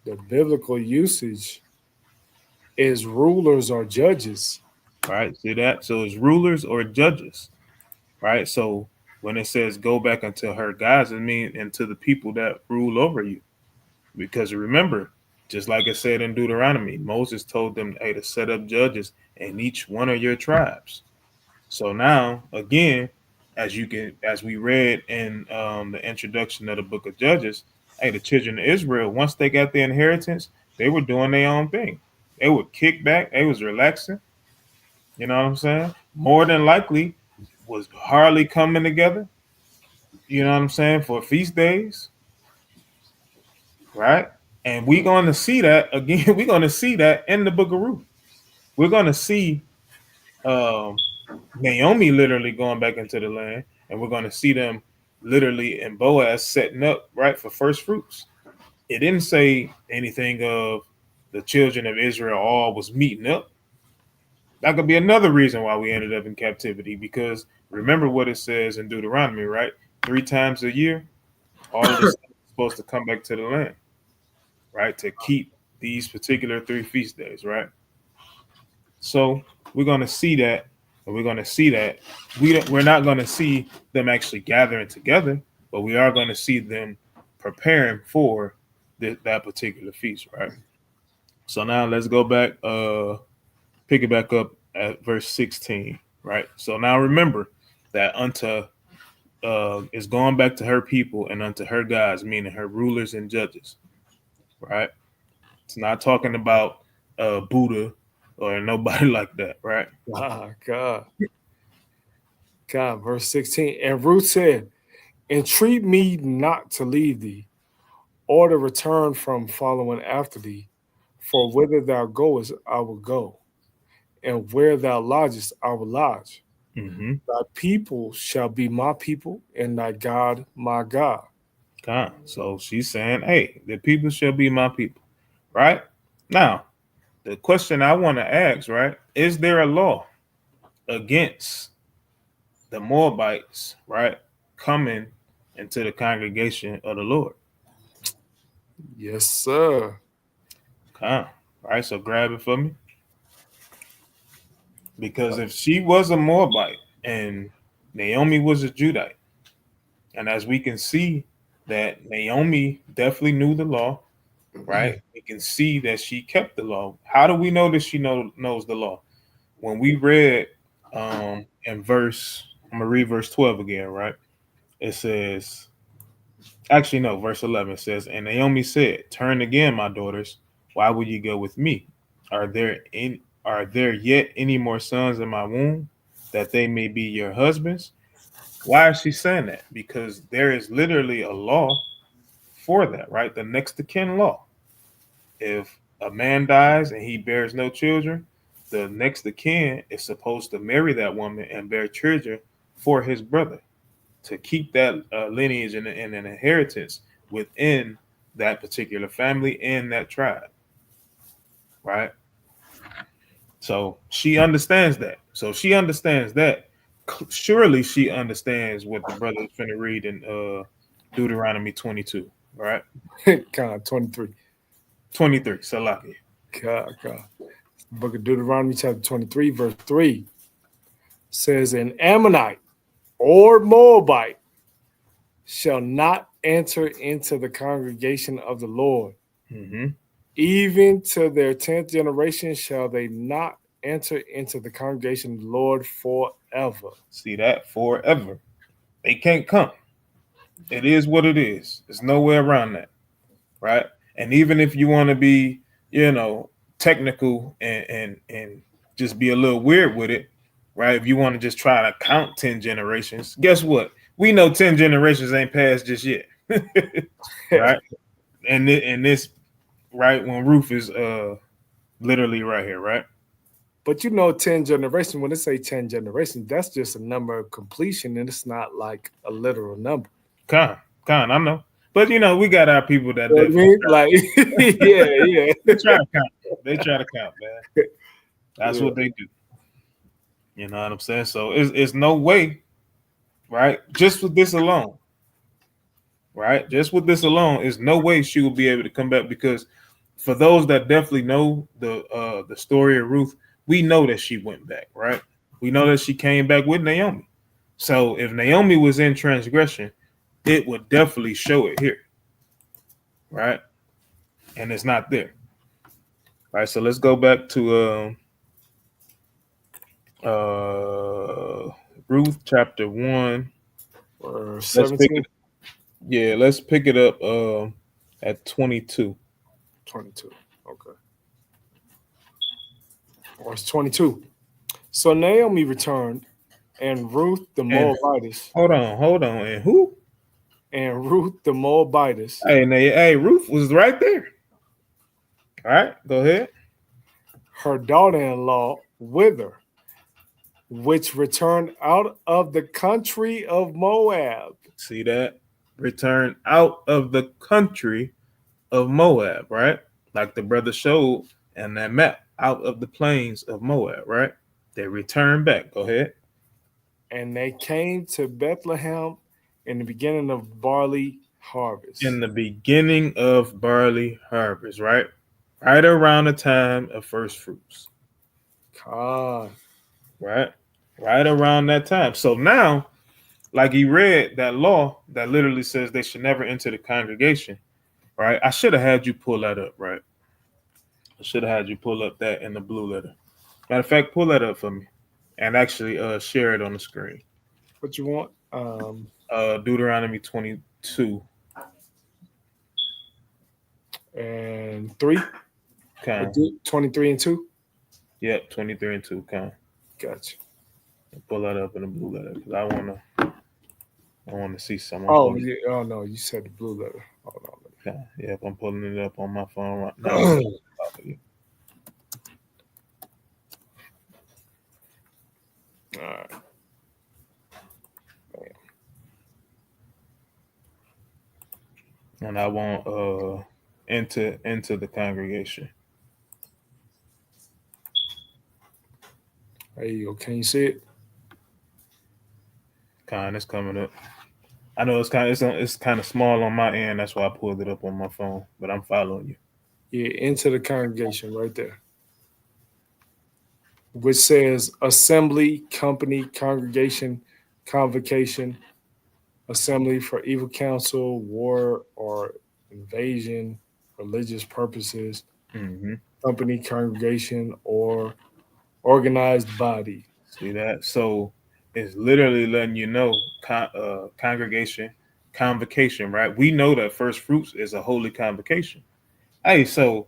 The biblical usage is rulers or judges. right? See that? So it's rulers or judges, right? So when it says go back unto her gods, it means into the people that rule over you. Because remember, just like it said in Deuteronomy, Moses told them, hey, to set up judges in each one of your tribes. So now, again, as we read in the introduction of the book of Judges, hey, the children of Israel, once they got their inheritance, they were doing their own thing. They would kick back, they was relaxing. You know what I'm saying? More than likely, was hardly coming together. You know what I'm saying, for feast days, right? And we're going to see that again. We're going to see that in the book of Ruth. We're going to see um, Naomi literally going back into the land, and we're going to see them literally and Boaz setting up right for first fruits. It didn't say anything of the children of Israel all was meeting up. That could be another reason why we ended up in captivity, because remember what it says in Deuteronomy, right? 3 times a year, all of this is supposed to come back to the land, right? To keep these particular 3 feast days, right? So we're going to see that, and we're going to see that we're not going to see them actually gathering together, but we are going to see them preparing for that particular feast, right? So now let's go back, pick it back up at verse 16, right? So now remember that unto is going back to her people and unto her gods, meaning her rulers and judges, right? It's not talking about Buddha or nobody like that, right? Ah, God. God, verse 16. And Ruth said, entreat me not to leave thee, or to return from following after thee. For whither thou goest, I will go, and where thou lodgest, I will lodge. Mm-hmm. Thy people shall be my people, and thy God my God. God. So she's saying, hey, the people shall be my people, right? Now, the question I want to ask, right, is there a law against the Moabites, right, coming into the congregation of the Lord? Yes, sir. Come, right? So grab it for me. Because if she was a Moabite and Naomi was a Judite, and as we can see that Naomi definitely knew the law, right? We can see that she kept the law. How do we know that she knows the law? When we read in verse, I'm gonna read verse 12 again, right? It says, actually no, verse 11 says, and Naomi said, turn again, my daughters. Why will you go with me? Are there yet any more sons in my womb, that they may be your husbands? Why is she saying that? Because there is literally a law for that, right? The next to kin law. If a man dies and he bears no children, the next of kin is supposed to marry that woman and bear children for his brother, to keep that lineage and an inheritance within that particular family and that tribe, right? So she understands that. So she understands that. Surely she understands what the brother is finna read in Deuteronomy 22, right? God, 23. 23, Salaki. God, God. Book of Deuteronomy, chapter 23, verse 3 says, an Ammonite or Moabite shall not enter into the congregation of the Lord. Mm-hmm. Even to their 10th generation shall they not enter into the congregation of the Lord forever. See that? Forever. They can't come. It is what it is. There's no way around that, right? And even if you want to be, technical and just be a little weird with it, right? If you want to just try to count 10 generations, guess what? We know 10 generations ain't passed just yet, right? And this, right, when Ruth is literally right here, right? But 10 generations, when they say 10 generations, that's just a number of completion, and it's not like a literal number. Con, I know. But we got our people that You know what I mean? Like, yeah. They try to count. They try to count, man. That's what they do. You know what I'm saying? So it's no way, right? Just with this alone, right? Just with this alone, is no way she will be able to come back, because for those that definitely know the story of Ruth, we know that she went back, right? We know that she came back with Naomi. So if Naomi was in transgression, it would definitely show it here, right? And it's not there. All right, so let's go back to Ruth chapter 1. Or Let's pick 17? it. Let's pick it up at 22. 22. Okay. Or it's 22. So Naomi returned, and Ruth the Moabitess. Hold on. And who? And Ruth the Moabitess. Hey, Ruth was right there. All right, go ahead. Her daughter-in-law with her, which returned out of the country of Moab. See that? Return out of the country of Moab, right? Like the brother showed and that map, out of the plains of Moab, right? They return back. Go ahead. And they came to Bethlehem in the beginning of barley harvest. In the beginning of barley harvest, right? Right around the time of first fruits. God. Right? Right around that time. So now, like he read that law that literally says they should never enter the congregation, right? I should have had you pull that up, right? I should have had you pull up that in the blue letter. Matter of fact, pull that up for me and actually share it on the screen. What you want? Deuteronomy 22. And 3? Come. 23 and 2? Yep, 23 and 2. Come. Gotcha. Pull that up in the blue letter because I wanna see something. Oh, yeah. Oh no, you said the blue letter. Hold on. Okay. Yep, I'm pulling it up on my phone right now. All right. And I won't enter the congregation. There you go. Can you see it? It's coming up. I know it's kind of small on my end. That's why I pulled it up on my phone. But I'm following you. Yeah, into the congregation right there, which says assembly, company, congregation, convocation, assembly for evil counsel, war or invasion, religious purposes, company, congregation, or organized body. See that? So it's literally letting you know congregation, convocation, right? We know that first fruits is a holy convocation. Hey, so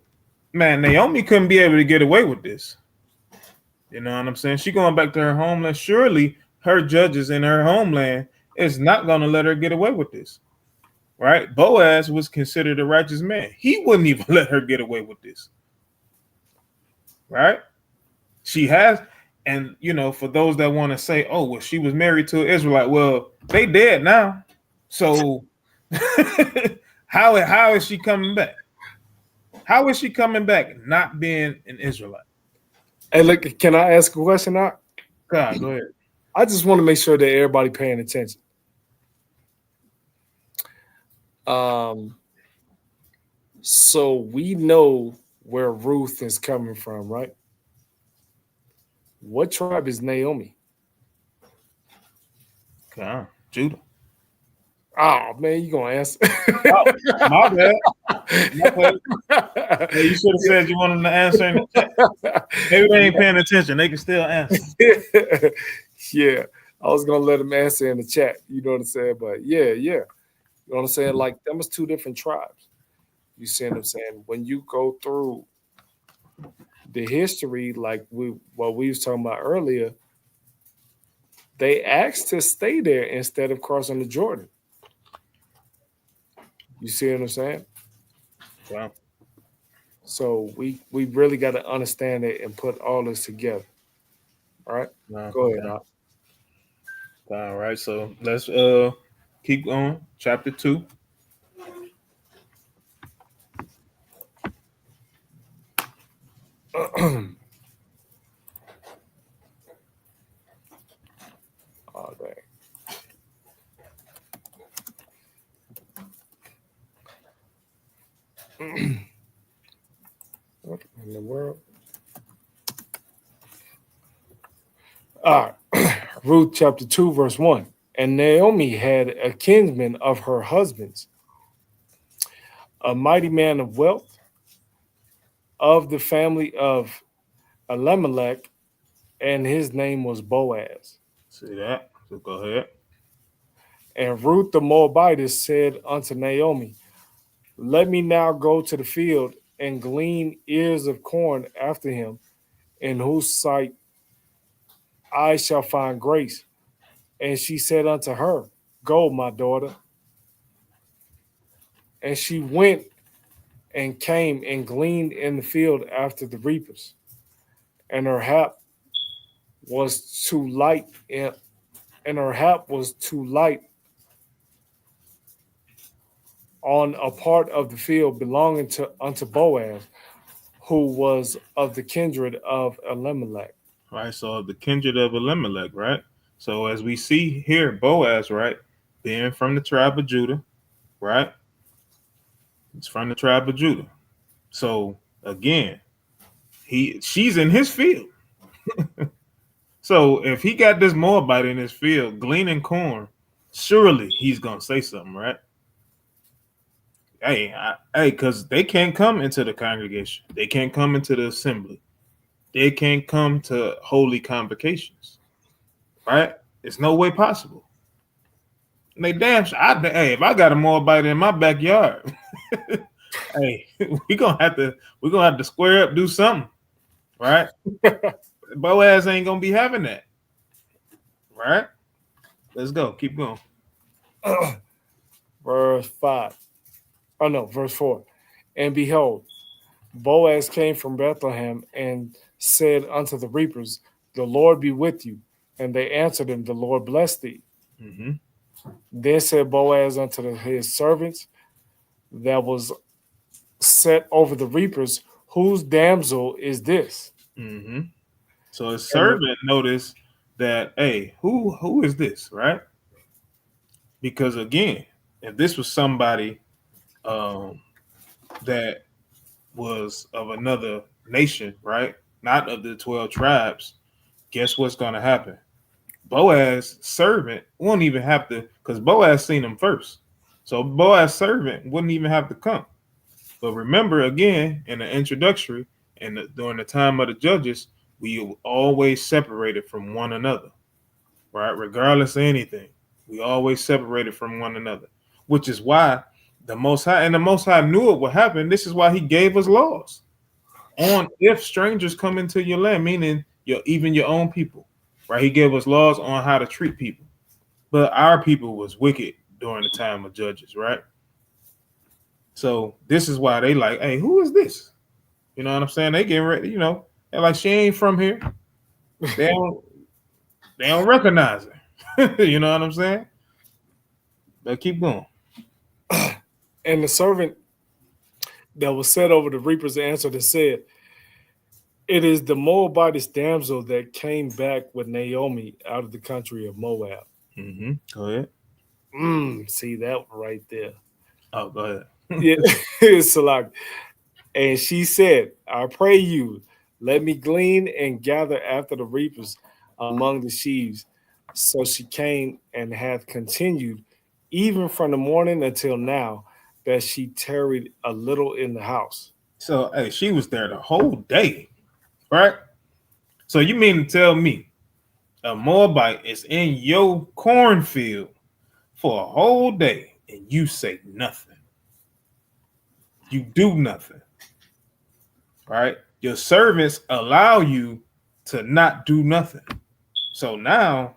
man, Naomi couldn't be able to get away with this. You know what I'm saying? She going back to her homeland. Surely her judges in her homeland is not going to let her get away with this. Right? Boaz was considered a righteous man. He wouldn't even let her get away with this. Right? She has, and you know, for those that want to say, oh, well, she was married to an Israelite. Well, they dead now. So how is she coming back? How is she coming back not being an Israelite? Hey, look, can I ask a question now? God, go ahead. I just want to make sure that everybody paying attention. So we know where Ruth is coming from, right? What tribe is Naomi? Judah. Oh man, you gonna answer? Oh, my bad. Hey, you should have said you wanted to answer in the chat. Maybe they ain't paying attention. They can still answer. Yeah, I was gonna let them answer in the chat. You know what I'm saying? But yeah. You know what I'm saying? Like them was two different tribes. You see what I'm saying? When you go through the history, like what we was talking about earlier, they asked to stay there instead of crossing the Jordan. You see what I'm saying? Wow. So we really got to understand it and put all this together. All right? Go ahead, Doc. All right, so let's keep going. Chapter 2. Oh, dang. What in the world? All right. Ruth chapter 2, verse 1. And Naomi had a kinsman of her husband's, a mighty man of wealth of the family of Elimelech, and his name was Boaz. See that? So go ahead. And Ruth the Moabitess said unto Naomi, let me now go to the field and glean ears of corn after him, in whose sight I shall find grace. And she said unto her, go, my daughter. And she went and came and gleaned in the field after the reapers. And her hap was too light, and her hap was too light on a part of the field belonging to unto Boaz, who was of the kindred of Elimelech. Right. So the kindred of Elimelech, right? So as we see here, Boaz, right, being from the tribe of Judah, right? It's from the tribe of Judah. So again, she's in his field. So if he got this Moabite in his field gleaning corn, surely he's gonna say something, right? Hey, because they can't come into the congregation, they can't come into the assembly, they can't come to holy convocations, right? It's no way possible. And they damn sure. Hey, if I got a Moabite in my backyard, hey, we're gonna have to square up, do something, right? Boaz ain't gonna be having that, right? Let's go, keep going. Verse 5. Oh no, verse 4. And behold, Boaz came from Bethlehem and said unto the reapers, the Lord be with you. And they answered him, the Lord bless thee. Mm-hmm. Then said Boaz unto his servants that was set over the reapers, whose damsel is this? Mm-hmm. So his servant noticed that, hey, who is this, right? Because again, if this was somebody that was of another nation, right, not of the 12 tribes, guess what's going to happen? Boaz's servant won't even have to, because Boaz seen him first. So Boaz's servant wouldn't even have to come. But remember, again, in the introductory and during the time of the judges, we always separated from one another, right? Regardless of anything, we always separated from one another, which is why the Most High knew it would happen. This is why he gave us laws on if strangers come into your land, meaning even your own people, right? He gave us laws on how to treat people. But our people was wicked during the time of judges, right? So this is why they like, hey, who is this? You know what I'm saying? They get ready, they're like, she ain't from here. They don't recognize her. You know what I'm saying? But keep going. And the servant that was set over the reapers answered and said, it is the Moabitess damsel that came back with Naomi out of the country of Moab. Mm-hmm. Go ahead. See that right there. Oh, go ahead. Yeah, it's like, and she said, I pray you, let me glean and gather after the reapers among the sheaves. So she came and hath continued even from the morning until now, that she tarried a little in the house. So, hey, she was there the whole day, right? So you mean to tell me a Moabite is in your cornfield for a whole day and you say nothing? You do nothing, right? Your servants allow you to not do nothing. So now,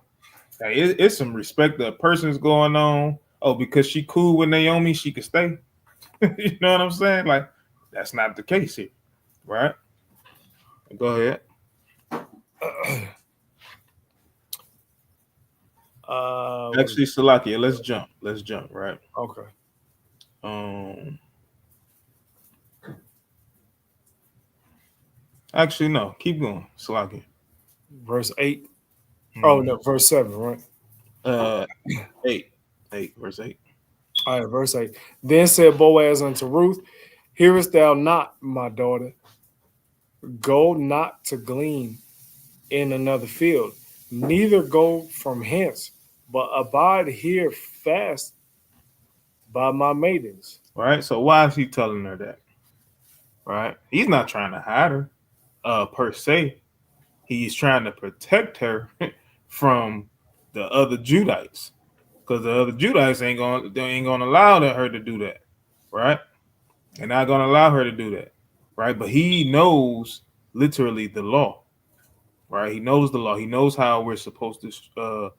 hey, it's some respect that a person's going on. Oh, because she cool with Naomi, she can stay. You know what I'm saying? Like, that's not the case here, right? Go ahead. Actually, Salakia, let's jump, right? Okay. Actually, no, keep going, Salakia. Verse 8. Oh, no, verse 7, right? 8, verse 8. All right, verse 8. Then said Boaz unto Ruth, hearest thou not, my daughter? Go not to glean in another field. neither go from hence, but abide here fast by my maidens. Right? So why is he telling her that? Right? He's not trying to hide her, per se. He's trying to protect her from the other Judites. Because the other Judites they ain't gonna allow her to do that. Right? They're not gonna allow her to do that. Right? But he knows literally the law. Right? He knows the law. He knows how we're supposed to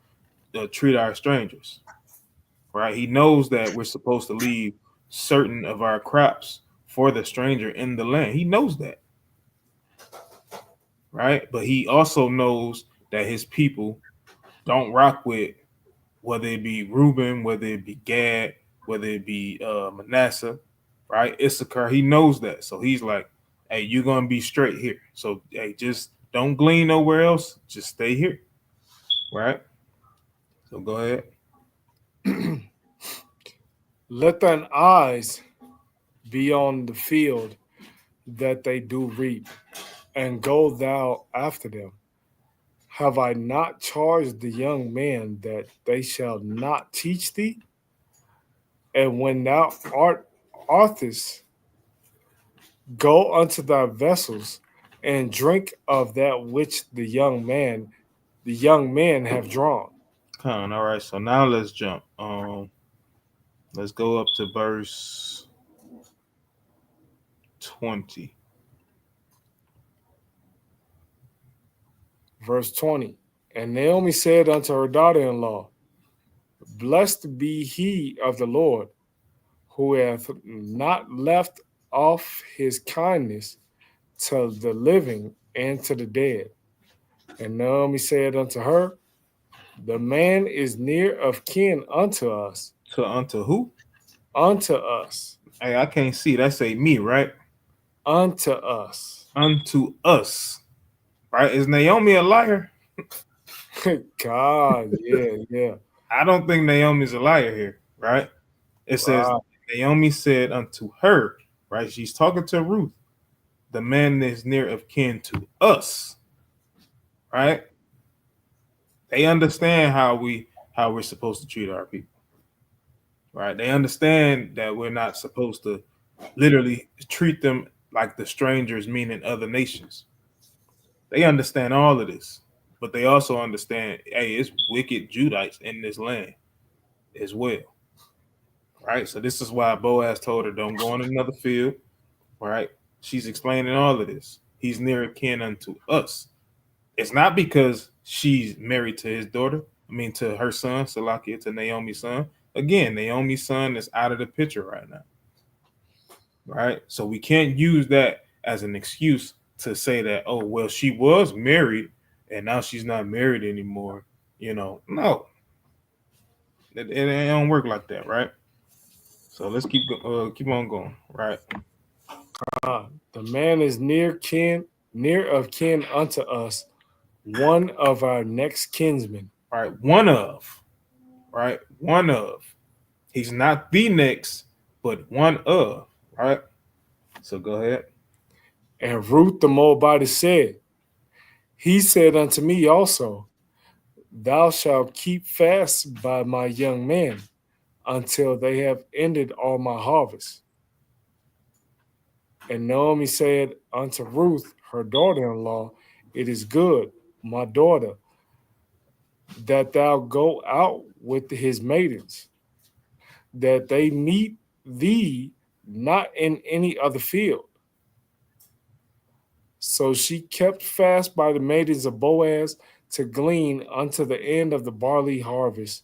treat our strangers. Right? He knows that we're supposed to leave certain of our crops for the stranger in the land. He knows that. Right? But he also knows that his people don't rock with, whether it be Reuben, whether it be Gad, whether it be Manasseh, right? Issachar. He knows that. So he's like, hey, you're going to be straight here. So, hey, just don't glean nowhere else. Just stay here. Right? So go ahead. Let thine eyes be on the field that they do reap, and go thou after them. Have I not charged the young men that they shall not teach thee? And when thou art artist, go unto thy vessels and drink of that which the young men have drawn. Come on, all right. So now let's jump. Let's go up to verse 20. Verse 20. And Naomi said unto her daughter-in-law, Blessed be he of the Lord, who hath not left off his kindness to the living and to the dead. And Naomi said unto her, The man is near of kin unto us. Unto who? Unto us. Hey, I can't see. That say me, right? Unto us. Unto us. Right? Is Naomi a liar? God, yeah. I don't think Naomi's a liar here, right? It says Naomi said unto her, right? She's talking to Ruth. The man is near of kin to us, right? They understand how we're supposed to treat our people, right? They understand that we're not supposed to literally treat them like the strangers, meaning other nations. They understand all of this, but they also understand, hey, it's wicked Judites in this land as well, right? So this is why Boaz told her, don't go in another field, right? She's explaining all of this. He's near akin unto us. It's not because she's married to his daughter. I mean, to her son, Salakia, to Naomi's son. Again, Naomi's son is out of the picture right now, right? So we can't use that as an excuse to say that, oh, well, she was married and now she's not married anymore. No, it don't work like that, right? So let's keep on going, right? The man is near of kin unto us, one of our next kinsmen. Right, one of. He's not the next, but one of, right? So go ahead. And Ruth the Moabitess said, He said unto me also, Thou shalt keep fast by my young men until they have ended all my harvest. And Naomi said unto Ruth, her daughter-in-law, It is good, my daughter, that thou go out with his maidens, that they meet thee not in any other field. So she kept fast by the maidens of Boaz to glean unto the end of the barley harvest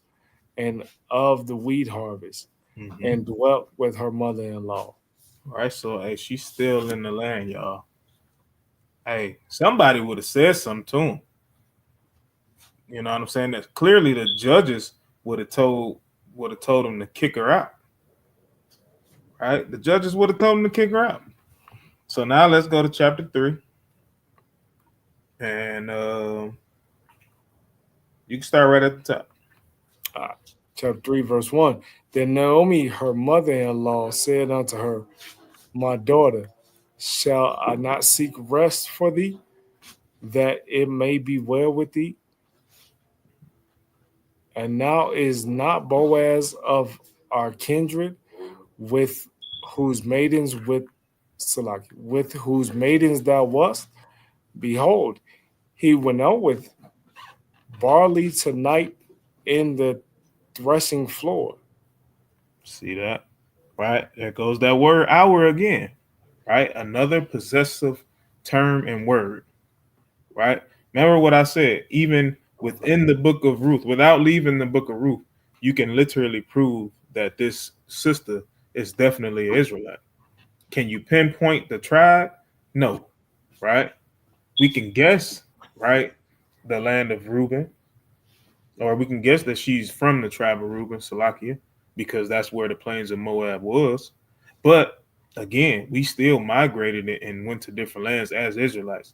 and of the wheat harvest, and dwelt with her mother-in-law. All right, so hey, she's still in the land, y'all. Hey, somebody would have said something to him. You know what I'm saying? That clearly the judges would have told him to kick her out. Right? The judges would have told him to kick her out. So now let's go to chapter 3. And you can start right at the top. Chapter 3, verse 1. Then Naomi, her mother-in-law, said unto her, My daughter, shall I not seek rest for thee, that it may be well with thee? And now is not Boaz of our kindred, with whose maidens with whose maidens thou wast? Behold, he went out with barley tonight in the threshing floor. See that? Right? There goes that word hour again. Right? Another possessive term and word. Right? Remember what I said, even within the book of Ruth, without leaving the book of Ruth, you can literally prove that this sister is definitely an Israelite. Can you pinpoint the tribe? No. Right? We can guess, right, the land of Reuben, or we can guess that she's from the tribe of Reuben, Salakia, because that's where the plains of Moab was. But again, we still migrated and went to different lands as Israelites.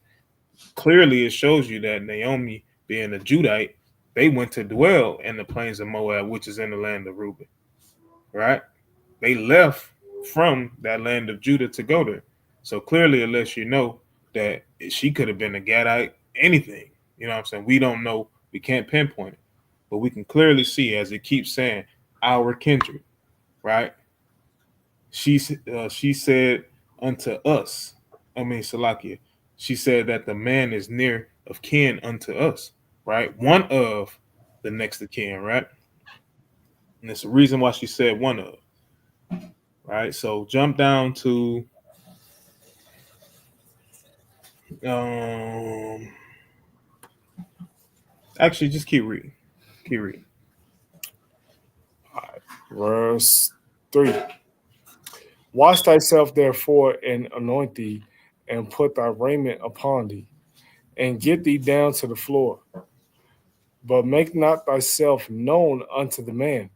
Clearly, it shows you that Naomi, being a Judite, they went to dwell in the plains of Moab, which is in the land of Reuben, right? They left from that land of Judah to go there. So clearly, it lets you know that she could have been a Gadite, anything. You know what I'm saying? We don't know. We can't pinpoint it. But we can clearly see, as it keeps saying, our kindred, right? She said unto us, Salakia, she said that the man is near of kin unto us, right? One of the next of kin, right? And it's the reason why she said one of, right? So jump down to actually just keep reading. Keep reading. All right, verse 3. Wash thyself therefore and anoint thee, and put thy raiment upon thee, and get thee down to the floor. But make not thyself known unto the man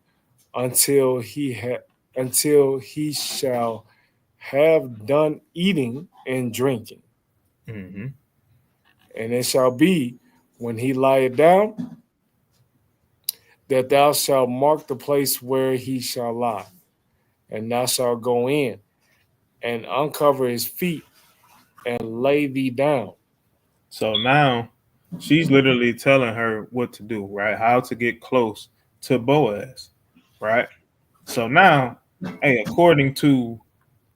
until he shall have done eating and drinking. Mm-hmm. And it shall be, when he lieth down, that thou shalt mark the place where he shall lie, and thou shalt go in and uncover his feet and lay thee down. So now she's literally telling her what to do, right? How to get close to Boaz, right? So now, hey, according to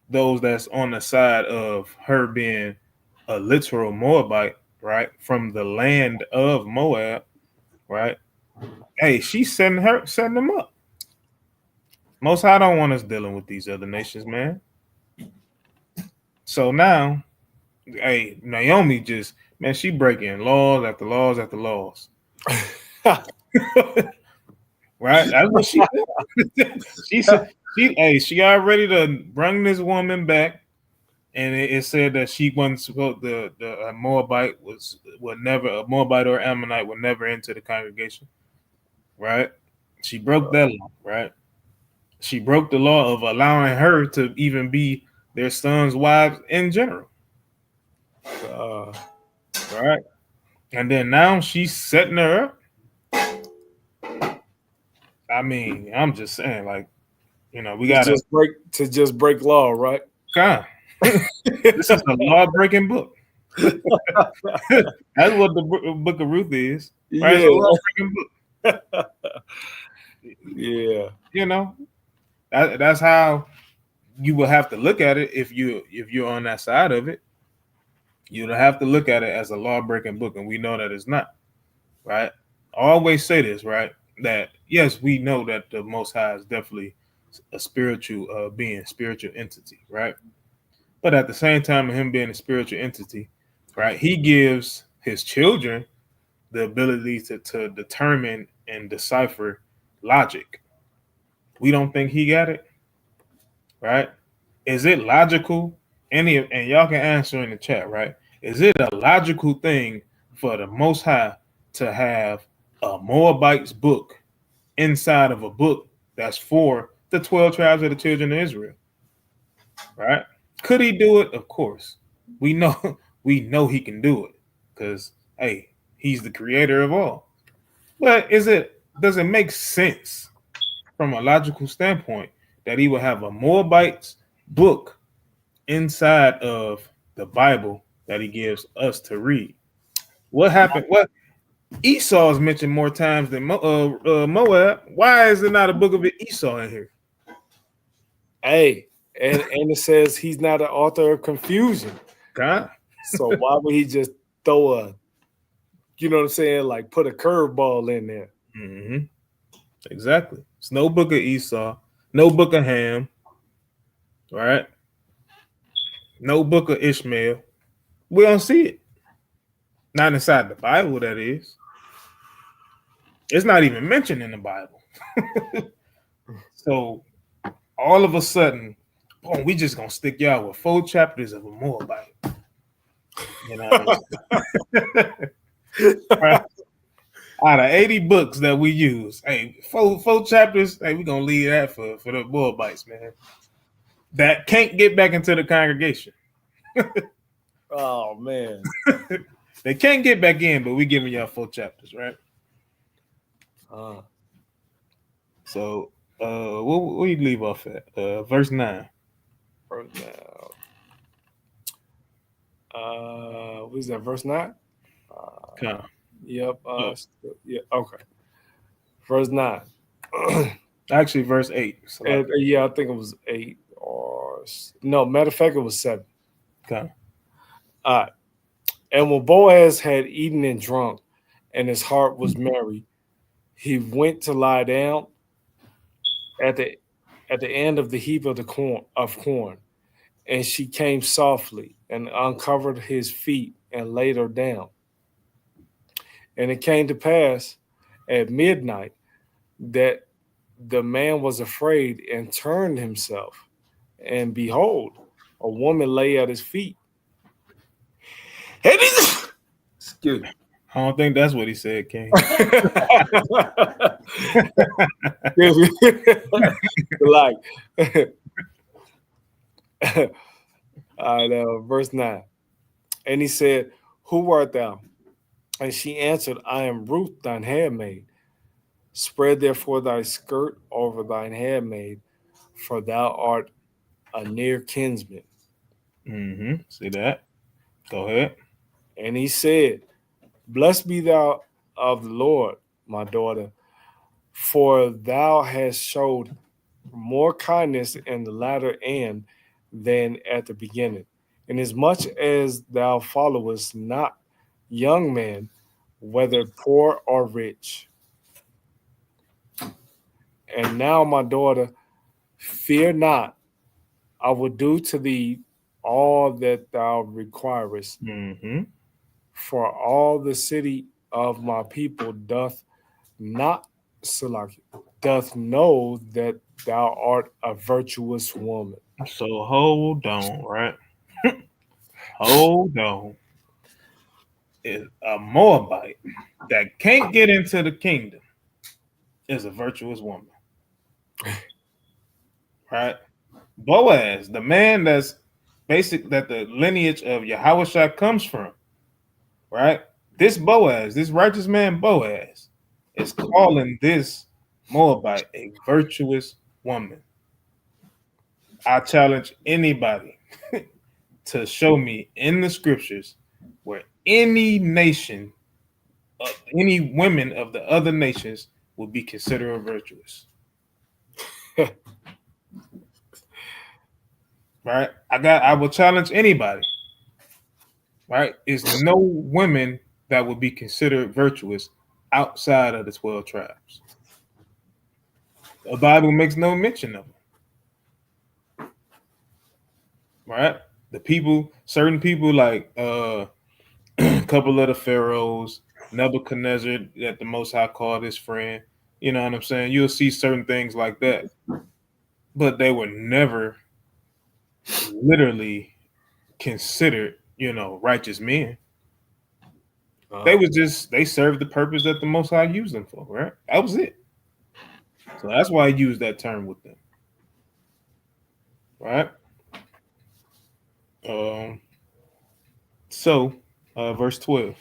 those that's on the side of her being a literal Moabite, right, from the land of Moab, right? Hey, she's setting them up. Most High don't want us dealing with these other nations, man. So now, hey, Naomi just, man, she breaking laws after laws after laws. Right? That's what she did. She said she got ready to bring this woman back, and it said that she wasn't supposed the Moabite would never, a Moabite or Ammonite would never enter the congregation. Right? She broke that law, right? She broke the law of allowing her to even be their sons' wives in general. Right? And then now she's setting her up. I mean, I'm just saying, like, you know, we gotta just break law, right? God. This is a law-breaking book. That's what the book of Ruth is. Right? Yeah. It's a law-breaking book. Yeah. You know, that's how you will have to look at it if you're on that side of it. You'll have to look at it as a law-breaking book, and we know that it's not. Right? I always say this, right? That yes, we know that the Most High is definitely a spiritual being, spiritual entity, right? But at the same time, him being a spiritual entity, right, he gives his children the ability to determine and decipher logic. We don't think he got it, right? Is it logical? And y'all can answer in the chat, right? Is it a logical thing for the Most High to have a Moabite's book inside of a book that's for the 12 tribes of the children of Israel? Right? Could he do it? Of course. We know he can do it because hey, he's the creator of all. But does it make sense from a logical standpoint that he would have a Moabite's book inside of the Bible that he gives us to read? What happened? Esau is mentioned more times than Moab. Why is there not a book of Esau in here? Hey, and it says he's not an author of confusion. God? So why would he just throw a, you know what I'm saying, like put a curveball in there? Mm-hmm. Exactly. It's no book of Esau, no book of Ham, right? No book of Ishmael. We don't see it. Not inside the Bible, that is. It's not even mentioned in the Bible. So all of a sudden, boom, we just gonna stick y'all with 4 chapters of a Moabite. You know what I'm saying? Right? Out of 80 books that we use, hey, four chapters, hey, we're gonna leave that for the Moabites, man. That can't get back into the congregation. Oh man. They can't get back in, but we giving y'all 4 chapters, right? So what you leave off at? Verse 9. Verse 9. What is that? Verse 9? Yep. Yeah. Okay. Verse 9. Actually, verse 8. Yeah, I think it was 8 or no. Matter of fact, it was 7. Okay. All right. And when Boaz had eaten and drunk, and his heart was merry, he went to lie down at the end of the heap of corn. And she came softly and uncovered his feet and laid her down. And it came to pass at midnight that the man was afraid and turned himself, and behold, a woman lay at his feet. Excuse me. I don't think that's what he said, King. Like, verse 9. And he said, "Who art thou?" And she answered, "I am Ruth, thine handmaid. Spread therefore thy skirt over thine handmaid, for thou art a near kinsman." Mm-hmm. See that? Go ahead. And he said, "Blessed be thou of the Lord, my daughter, for thou hast showed more kindness in the latter end than at the beginning, inasmuch as thou followest not young men, whether poor or rich. And now, my daughter, fear not, I will do to thee all that thou requirest. Mm-hmm. For all the city of my people doth know that thou art a virtuous woman." So hold on, right? Hold on. Is a Moabite that can't get into the kingdom is a virtuous woman. Right? Boaz, the man that's that the lineage of Yahushua comes from, right? This Boaz, this righteous man Boaz, is calling this Moabite a virtuous woman. I challenge anybody to show me in the scriptures where any nation, any women of the other nations will be considered virtuous. Right? I will challenge anybody. Right? There's no women that would be considered virtuous outside of the 12 tribes. The Bible makes no mention of them. Right? The people, certain people like a couple of the pharaohs, Nebuchadnezzar, that the Most High called his friend. You know what I'm saying? You'll see certain things like that. But they were never literally considered, righteous men. They served the purpose that the Most High used them for, right? That was it. So that's why I use that term with them. Right? Verse 12.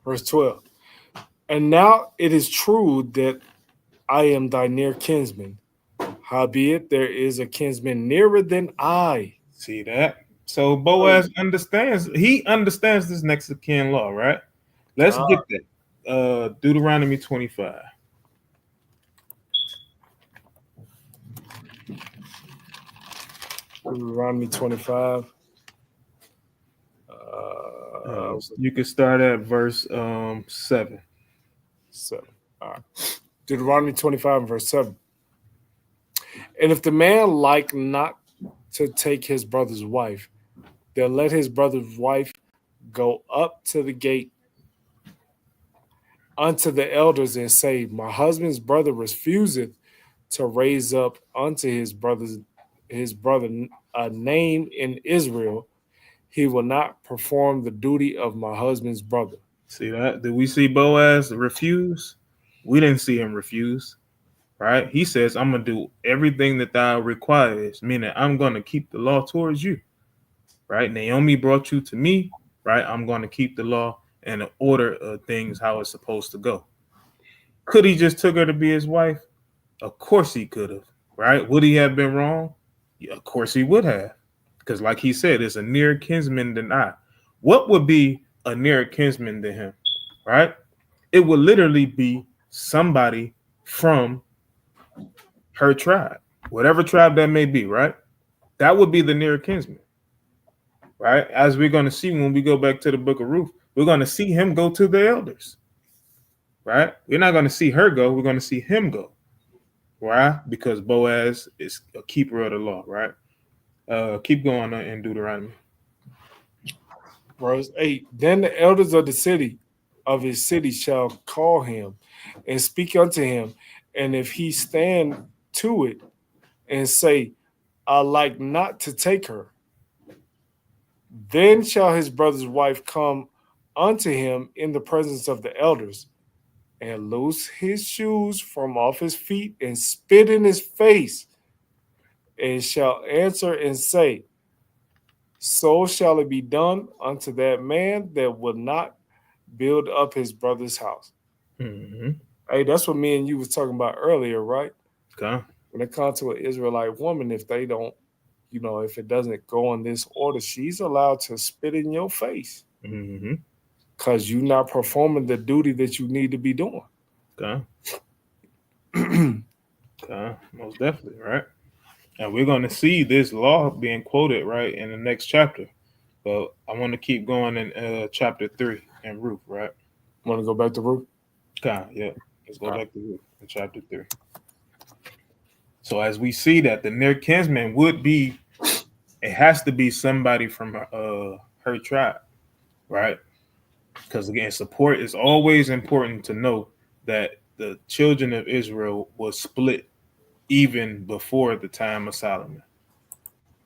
Verse 12. And now it is true that I am thy near kinsman. Howbeit there is a kinsman nearer than I. See that? So Boaz understands. He understands this next of kin law, right? Let's get that. Deuteronomy 25. Deuteronomy 25. You can start at verse 7. 7. All right. Deuteronomy 25 and verse 7. And if the man like not to take his brother's wife, then let his brother's wife go up to the gate unto the elders and say, my husband's brother refuseth to raise up unto his brother a name in Israel. He will not perform the duty of my husband's brother. See that? Did we see Boaz refuse? We didn't see him refuse, right? He says, I'm going to do everything that thou requires, meaning I'm going to keep the law towards you, right? Naomi brought you to me, right? I'm going to keep the law and the order of things how it's supposed to go. Could he just took her to be his wife? Of course he could have, right? Would he have been wrong? Yeah, of course he would have. Because like he said, it's a nearer kinsman than I. What would be a nearer kinsman than him, right? It would literally be somebody from her tribe, whatever tribe that may be, right? That would be the nearer kinsman, right? As we're going to see when we go back to the book of Ruth, we're going to see him go to the elders, right? We're not going to see her go. We're going to see him go. Why? Because Boaz is a keeper of the law, right? Keep going in Deuteronomy. Verse 8. Then the elders of his city shall call him and speak unto him. And if he stand to it and say, I like not to take her, then shall his brother's wife come unto him in the presence of the elders and loose his shoes from off his feet and spit in his face, and shall answer and say, so shall it be done unto that man that will not build up his brother's house. Mm-hmm. Hey, that's what me and you was talking about earlier, right? Okay. When it comes to an Israelite woman, if they don't, if it doesn't go in this order, she's allowed to spit in your face. Mm-hmm. Because you're not performing the duty that you need to be doing. Okay. Okay. Most definitely, right? And we're going to see this law being quoted, right, in the next chapter. But I want to keep going in chapter 3 in Ruth, right? Want to go back to Ruth? Okay, yeah. Let's go back to Ruth in chapter 3. So as we see that the near kinsman would be, it has to be somebody from her tribe, right? Because again, support is always important to know that the children of Israel was split even before the time of Solomon,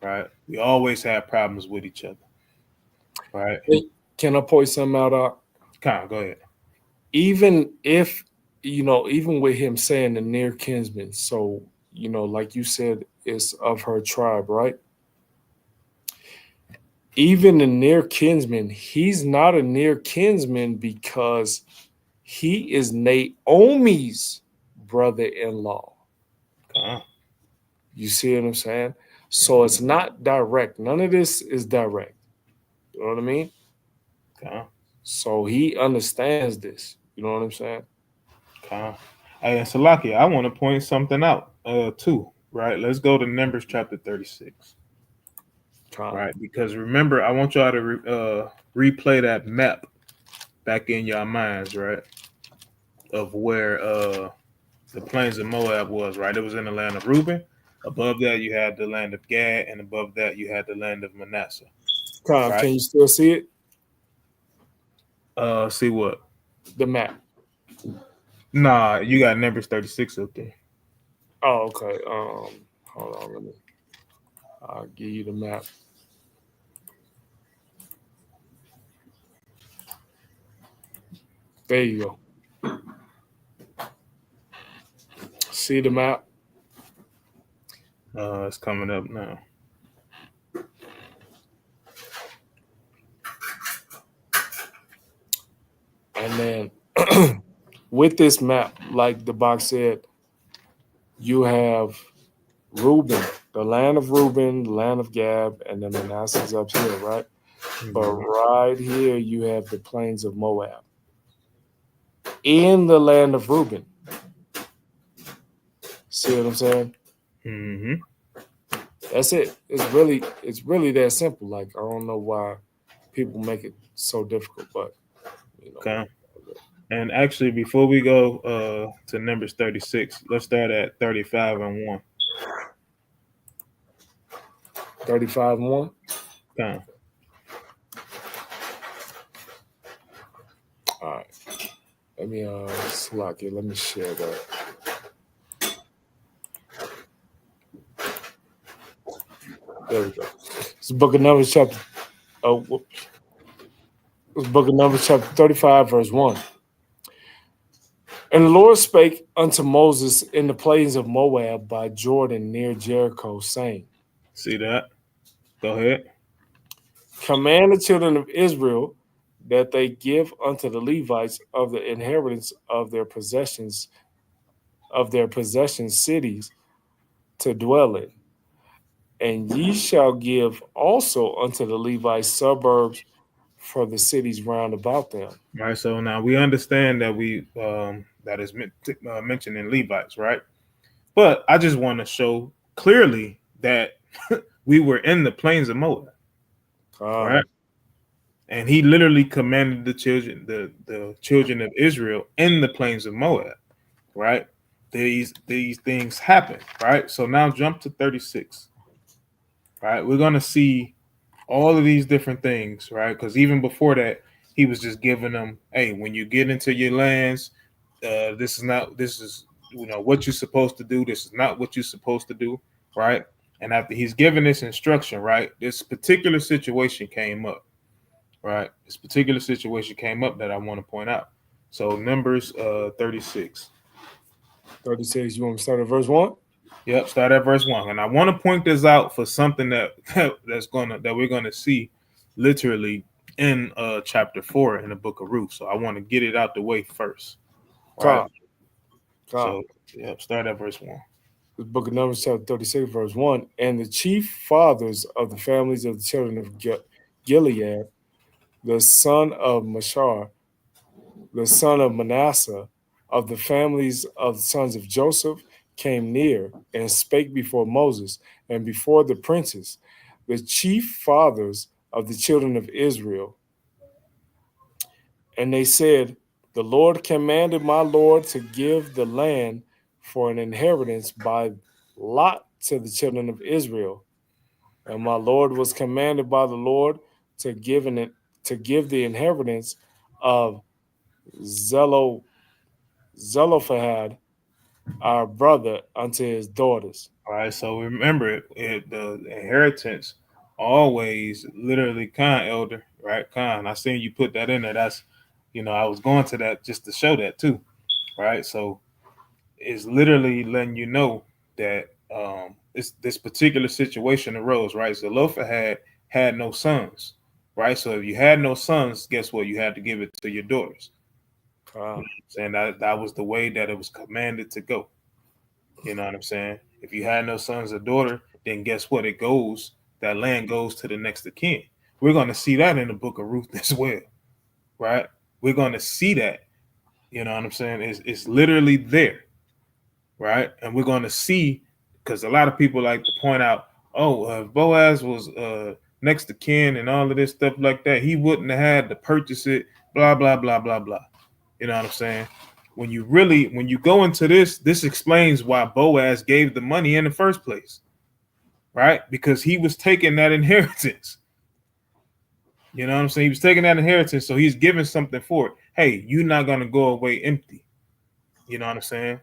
right? We always have problems with each other, right? Can I point something out? Kyle, go ahead. Even if, even with him saying the near kinsman, so, like you said, it's of her tribe, right? Even the near kinsman, he's not a near kinsman because he is Naomi's brother-in-law. You see what I'm saying? So it's not direct. None of this is direct. You know what I mean? So he understands this. You know what I'm saying? Hey, Salaki, I want to point something out too, right? Let's go to Numbers chapter 36. Right, because remember, I want y'all to replay that map back in your minds, right? Of where the plains of Moab was, right? It was in the land of Reuben. Above that, you had the land of Gad, and above that, you had the land of Manasseh. Right? Can you still see it? See what? The map. Nah, you got Numbers 36 up there. Oh, okay. Hold on, I'll give you the map. There you go. See the map? It's coming up now. And then with this map, like the box said, you have Reuben, the land of Reuben, the land of Gad, and then Manasseh's up here, right? But right here you have the plains of Moab. In the land of Reuben. See what I'm saying? Mm-hmm. That's it. It's really that simple. Like, I don't know why people make it so difficult, but Okay. And actually, before we go to Numbers 36, let's start at 35 and 1. 35 and 1. Okay. All right. Let me select it. Let me share that. There we go. It's the book of Numbers chapter. Oh, whoops. It's the book of Numbers chapter 35, verse 1. And the Lord spake unto Moses in the plains of Moab by Jordan near Jericho, saying, See that? Go ahead. Command the children of Israel that they give unto the Levites of the inheritance of their possession cities to dwell in. And ye shall give also unto the Levites suburbs for the cities round about them. Right. So now we understand that that is mentioned in Levites, right? But I just want to show clearly that we were in the plains of Moab, right? And he literally commanded the children of Israel in the plains of Moab, right? These things happen, right? So now jump to 36, right? We're gonna see all of these different things, right? Because even before that, he was just giving them, hey, when you get into your lands, this is what you're supposed to do. This is not what you're supposed to do, right? And after he's given this instruction, right, this particular situation came up, right? This particular situation came up that I want to point out. So Numbers 36. 36, you want me to start at verse 1? Yep, start at verse 1. And I want to point this out for something that we're gonna see literally in chapter 4 in the book of Ruth. So I want to get it out the way first. Right. So start at verse 1. The book of Numbers chapter 36, verse 1. And the chief fathers of the families of the children of Gilead, the son of Mashar, the son of Manasseh, of the families of the sons of Joseph, came near and spake before Moses and before the princes, the chief fathers of the children of Israel. And they said, the Lord commanded my Lord to give the land for an inheritance by lot to the children of Israel. And my Lord was commanded by the Lord to give the inheritance of Zelophehad, our brother, unto his daughters. All right, so remember the inheritance always literally elder, right? I seen you put that in there. That's I was going to that just to show that too, right? So it's literally letting you know that this particular situation arose, right? Zelophehad had no sons, right? So if you had no sons, guess what? You had to give it to your daughters. And that was the way that it was commanded to go. You know what I'm saying? If you had no sons or daughter, then guess what? That land goes to the next of kin. We're going to see that in the book of Ruth as well, right? We're going to see that. You know what I'm saying? It's literally there, right? And we're going to see, because a lot of people like to point out, if Boaz was next to kin and all of this stuff like that, he wouldn't have had to purchase it, blah, blah, blah, blah, blah. You know what I'm saying? When you go into this explains why Boaz gave the money in the first place, right? Because he was taking that inheritance. You know what I'm saying? He was taking that inheritance, so he's giving something for it. Hey, you're not going to go away empty. You know what I'm saying?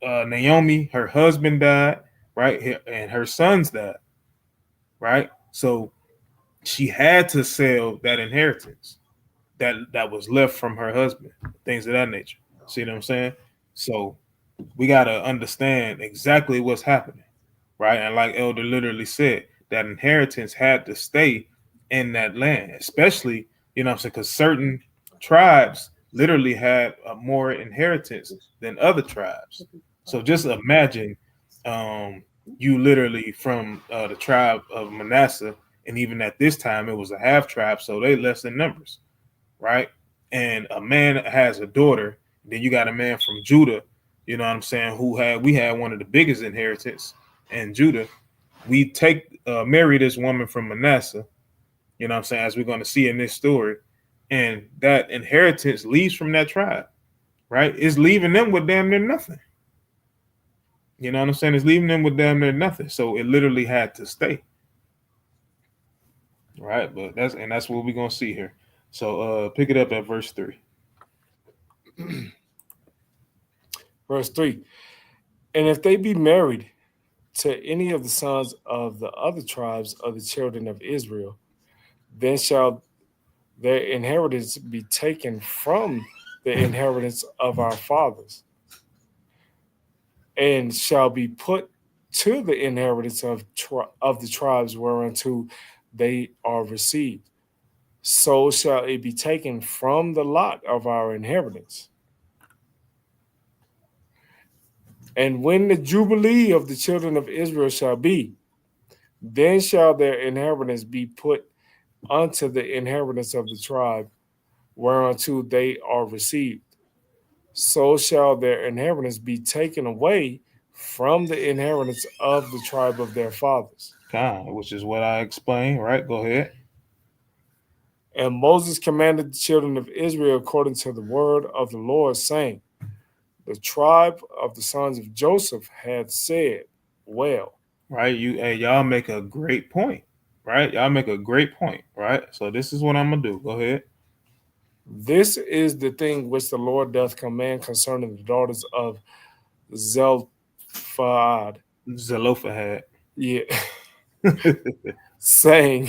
Naomi, her husband died, right? And her sons died, right? So she had to sell that inheritance that was left from her husband, things of that nature. See what I'm saying? So we got to understand exactly what's happening, right? And like Elder literally said, that inheritance had to stay in that land, especially, you know what I'm saying, because certain tribes literally had more inheritance than other tribes. So just imagine you literally from the tribe of Manasseh, and even at this time it was a half tribe, so they less in numbers, right? And a man has a daughter, then you got a man from Judah, you know what I'm saying, we had one of the biggest inheritance in Judah. We marry this woman from Manasseh, you know what I'm saying, as we're going to see in this story, and that inheritance leaves from that tribe, right? It's leaving them with damn near nothing. You know what I'm saying? It's leaving them with damn near nothing. So it literally had to stay. Right? But that's what we're gonna see here. So pick it up at verse 3. Verse 3. And if they be married to any of the sons of the other tribes of the children of Israel, then shall their inheritance be taken from the inheritance of our fathers, and shall be put to the inheritance of the tribes whereunto they are received. So shall it be taken from the lot of our inheritance. And when the jubilee of the children of Israel shall be, then shall their inheritance be put unto the inheritance of the tribe whereunto they are received. So shall their inheritance be taken away from the inheritance of the tribe of their fathers. Which is what I explained, right? Go ahead. And Moses commanded the children of Israel according to the word of the Lord, saying, the tribe of the sons of Joseph had said, well. Right? Y'all make a great point, right? Y'all make a great point, right? So this is what I'm gonna do. Go ahead. This is the thing which the Lord doth command concerning the daughters of Zelophehad. Yeah. Saying,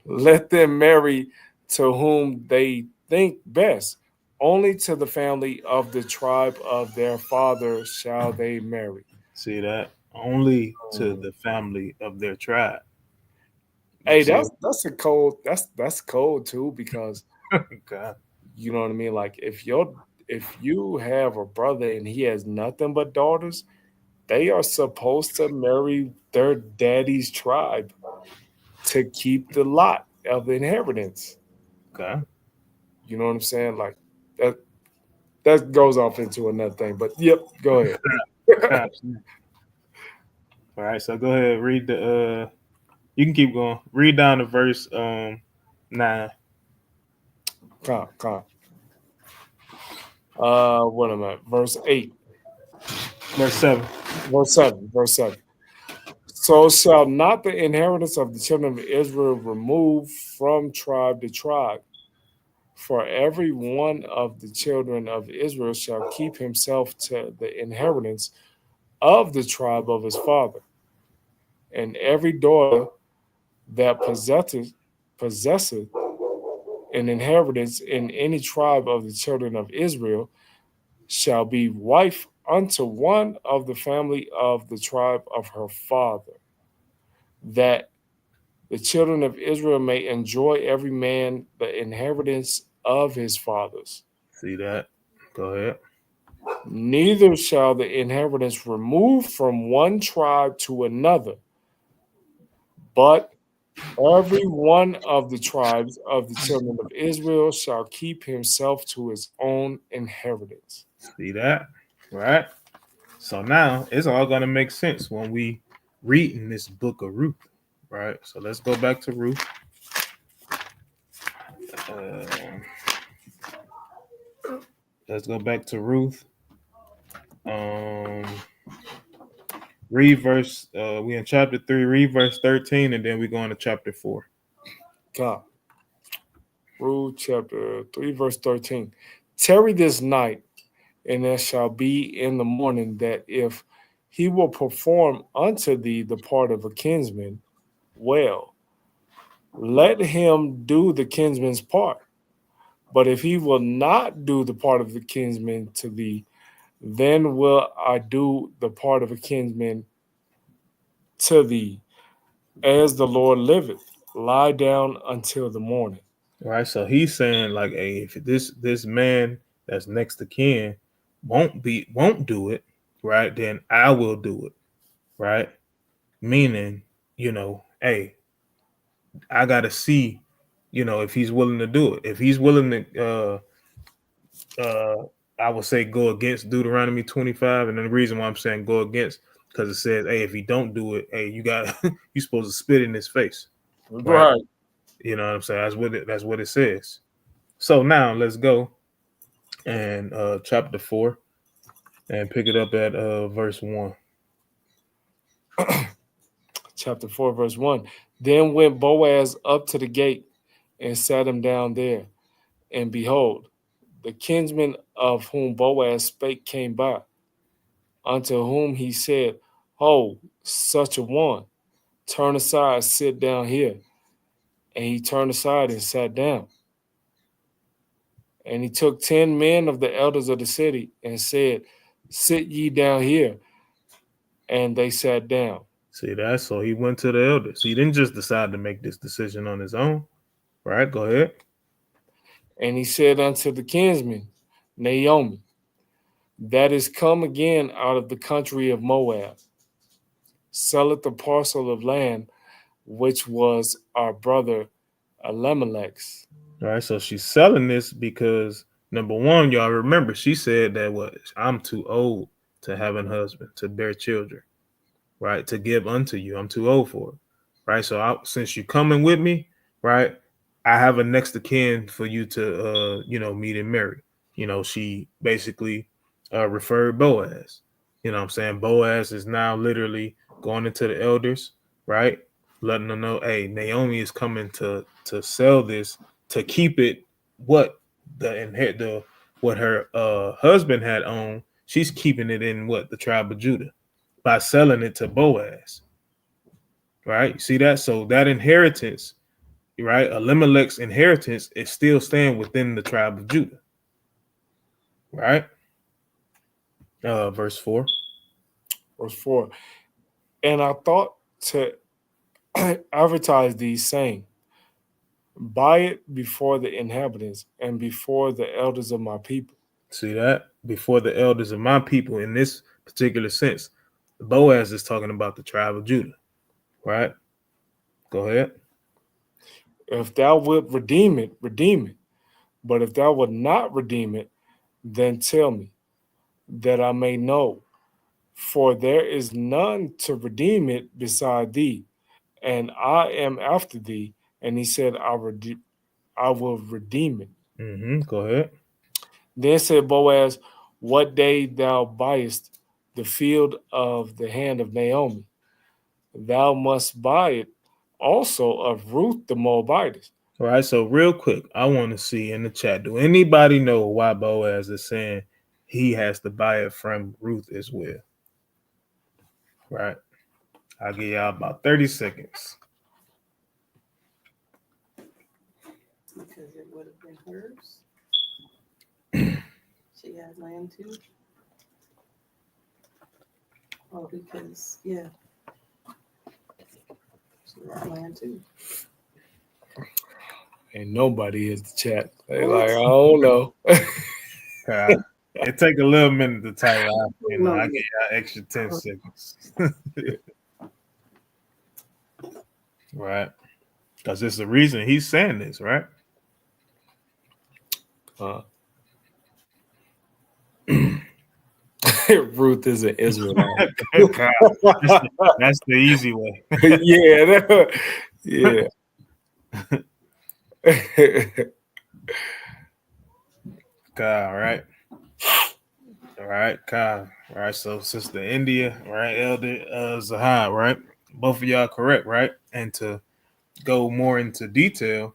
let them marry to whom they think best. Only to the family of the tribe of their father shall they marry. See that? Only to the family of their tribe. Hey, that's a cold. That's cold too, because God. You know what I mean. Like if you have a brother and he has nothing but daughters, they are supposed to marry their daddy's tribe to keep the lot of the inheritance. Okay. You know what I'm saying? Like that goes off into another thing. But yep, go ahead. All right, so go ahead, read the you can keep going. Read down to verse 9. Come. What am I? Verse 8. Verse 7. Verse 7. So shall not the inheritance of the children of Israel remove from tribe to tribe. For every one of the children of Israel shall keep himself to the inheritance of the tribe of his father. And every daughter that possesseth an inheritance in any tribe of the children of Israel shall be wife unto one of the family of the tribe of her father, that the children of Israel may enjoy every man the inheritance of his fathers. See that? Go ahead. Neither shall the inheritance remove from one tribe to another, but every one of the tribes of the children of Israel shall keep himself to his own inheritance. See that? Right? So now it's all going to make sense when we read in this book of Ruth. Right? So let's go back to Ruth. Let's go back to Ruth. Read verse, we in chapter 3, read verse 13, and then we go into chapter 4. God. Ruth chapter 3, verse 13. Tarry this night, and it shall be in the morning that if he will perform unto thee the part of a kinsman, well, let him do the kinsman's part. But if he will not do the part of the kinsman to thee, then will I do the part of a kinsman to thee, as the Lord liveth. Lie down until the morning. Right. So he's saying, like, hey, if this man that's next to kin won't do it, right, then I will do it. right? Meaning, hey, I got to see, if he's willing to do it. If he's willing to, I would say go against Deuteronomy 25. And then the reason why I'm saying go against, because it says, hey, if he don't do it, hey, you're supposed to spit in his face. Right. You know what I'm saying? That's what it says. So now let's go and chapter 4 and pick it up at verse 1. Chapter 4, verse 1. Then went Boaz up to the gate and sat him down there. And behold, the kinsman of whom Boaz spake came by, unto whom he said, Ho, such a one, turn aside, sit down here. And he turned aside and sat down. And he took 10 men of the elders of the city and said, Sit ye down here. And they sat down. See that? So he went to the elders. He didn't just decide to make this decision on his own. Right? Go ahead. And he said unto the kinsman, Naomi, that is come again out of the country of Moab, selleth the parcel of land which was our brother Elimelech's. All right, so she's selling this because number one, y'all remember she said that I'm too old to have a husband, to bear children, right? To give unto you. I'm too old for it. Right. So since you're coming with me, right, I have a next of kin for you to meet and marry. She basically referred Boaz. You know what I'm saying? Boaz is now literally going into the elders, right? Letting them know, hey, Naomi is coming to sell this, to keep it what her husband had owned. She's keeping it in the tribe of Judah by selling it to Boaz. Right? See that? So that inheritance, right? Elimelech's inheritance is still staying within the tribe of Judah. Right? Verse 4. Verse 4. And I thought to advertise these, saying, Buy it before the inhabitants and before the elders of my people. See that? Before the elders of my people, in this particular sense. Boaz is talking about the tribe of Judah. Right? Go ahead. If thou wilt redeem it, redeem it. But if thou wilt not redeem it, then tell me, that I may know. For there is none to redeem it beside thee, and I am after thee. And he said, I will redeem it. Mm-hmm. Go ahead. Then said Boaz, What day thou buyest the field of the hand of Naomi, thou must buy it also of Ruth the Moabitess. All right, so real quick, I want to see in the chat, do anybody know why Boaz is saying he has to buy it from Ruth as well? Right. I'll give y'all about 30 seconds. Because it would have been hers. She had land too. Oh, because, yeah. She had land too. And nobody is the chat. They like, I don't know. It take a little minute to type out. I give y'all extra 10 seconds. Right. Because it's the reason he's saying this, right? Ruth is an Israelite. That's the easy way. Yeah. Kyle, right? All right, Kyle. All right, so Sister India, right? Elder Zahad, right? Both of y'all correct, right? And to go more into detail,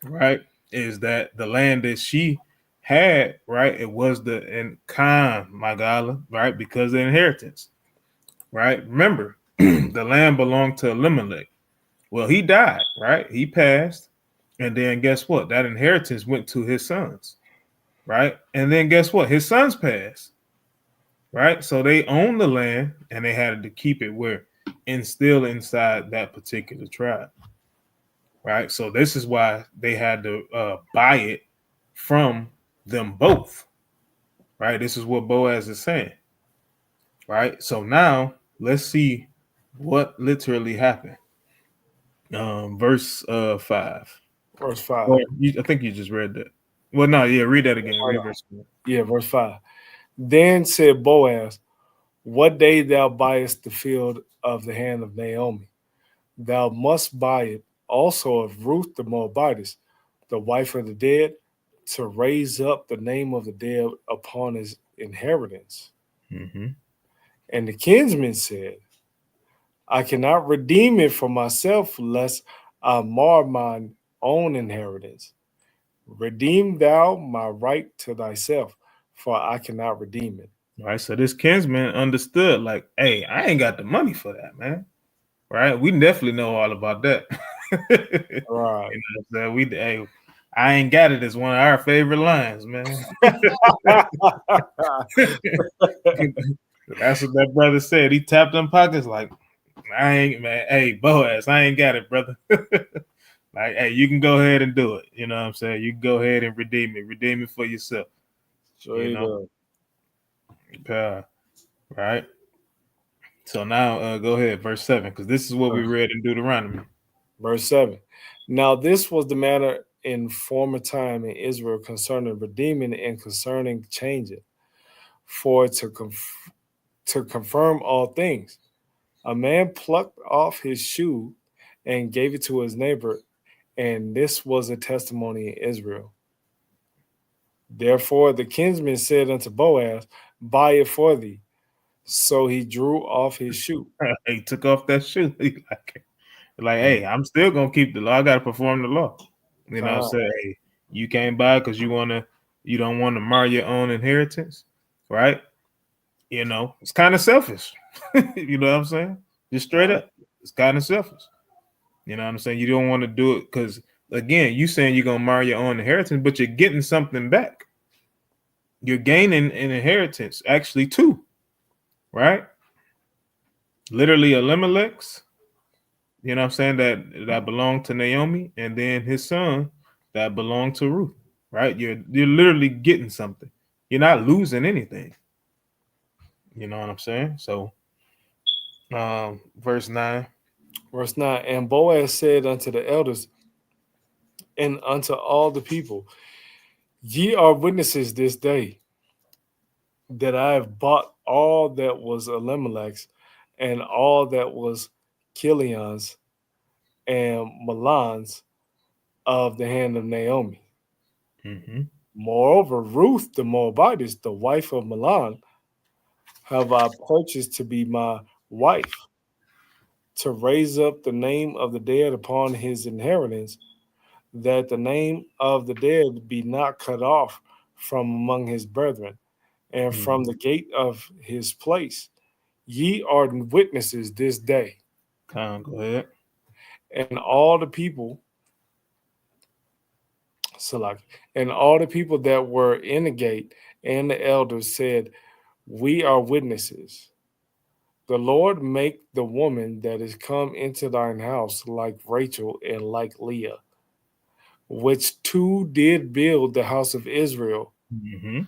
right, is that the land that she had, right, it was the Khan, Magala, right, because of the inheritance, right? Remember, the land belonged to Elimelech. Well, he died, right? He passed, and then guess what? That inheritance went to his sons, right? And then guess what? His sons passed, right? So they owned the land, and they had to keep it still inside that particular tribe. Right. So this is why they had to buy it from them both. Right. This is what Boaz is saying. Right. So now let's see what literally happened. Verse 5. Verse 5. Or I think you just read that. Well, no, yeah, read that again. Read verse 5. Yeah, verse 5. Then said Boaz, what day thou buyest the field of the hand of Naomi, thou must buy it also of Ruth the Moabitess, the wife of the dead, to raise up the name of the dead upon his inheritance. Mm-hmm. And the kinsman said, I cannot redeem it for myself, lest I mar mine own inheritance. Redeem thou my right to thyself, for I cannot redeem it. Right. So this kinsman understood, like, hey, I ain't got the money for that, man. Right. We definitely know all about that. Right. You know, so hey, I ain't got it is one of our favorite lines, man. That's what that brother said. He tapped them pockets like, I ain't, man. Hey, Boaz, I ain't got it, brother. Like, hey, you can go ahead and do it. You know what I'm saying? You can go ahead and redeem it for yourself. Straight up. Right. So now go ahead, verse 7, because this is what we read in Deuteronomy. Verse 7. Now this was the matter in former time in Israel concerning redeeming and concerning changing, for to confirm all things. A man plucked off his shoe and gave it to his neighbor, and this was a testimony in Israel. Therefore the kinsman said unto Boaz, buy it for thee. So he drew off his shoe. He took off that shoe. Like, hey, I'm still gonna keep the law. I gotta perform the law. You know what I'm saying? Hey, you can't buy because you don't want to mar your own inheritance, right? You know, it's kind of selfish. You know what I'm saying? Just straight up. It's kind of selfish. You know what I'm saying? You don't want to do it because, again, you saying you're gonna mar your own inheritance, but you're getting something back. You're gaining an inheritance, actually, too, right? Literally, Elimelech's. You know what I'm saying? That belonged to Naomi, and then his son that belonged to Ruth, right? You're literally getting something. You're not losing anything. You know what I'm saying? So verse 9. Verse 9. And Boaz said unto the elders and unto all the people, ye are witnesses this day that I have bought all that was Elimelech's and all that was Kilion's and Mahlon's of the hand of Naomi. Mm-hmm. Moreover, Ruth the Moabitess, the wife of Mahlon, have I purchased to be my wife, to raise up the name of the dead upon his inheritance, that the name of the dead be not cut off from among his brethren, and from the gate of his place. Ye are witnesses this day. Go ahead. And all the people, and all the people that were in the gate and the elders said, we are witnesses. The Lord make the woman that is come into thine house like Rachel and like Leah, which two did build the house of Israel, Mm-hmm.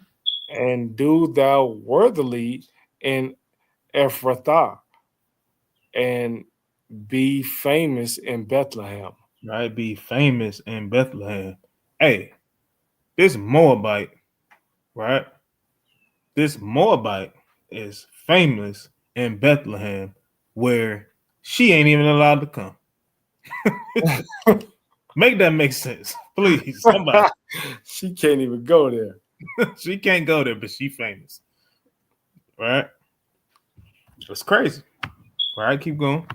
and do thou worthily in Ephrathah, and be famous in Bethlehem. Right, be famous in Bethlehem. Hey, this Moabite, right? This Moabite is famous in Bethlehem, where she ain't even allowed to come. Make that make sense, please. Somebody. She can't even go there. She can't go there, but she famous. Right? It's crazy. All right, keep going.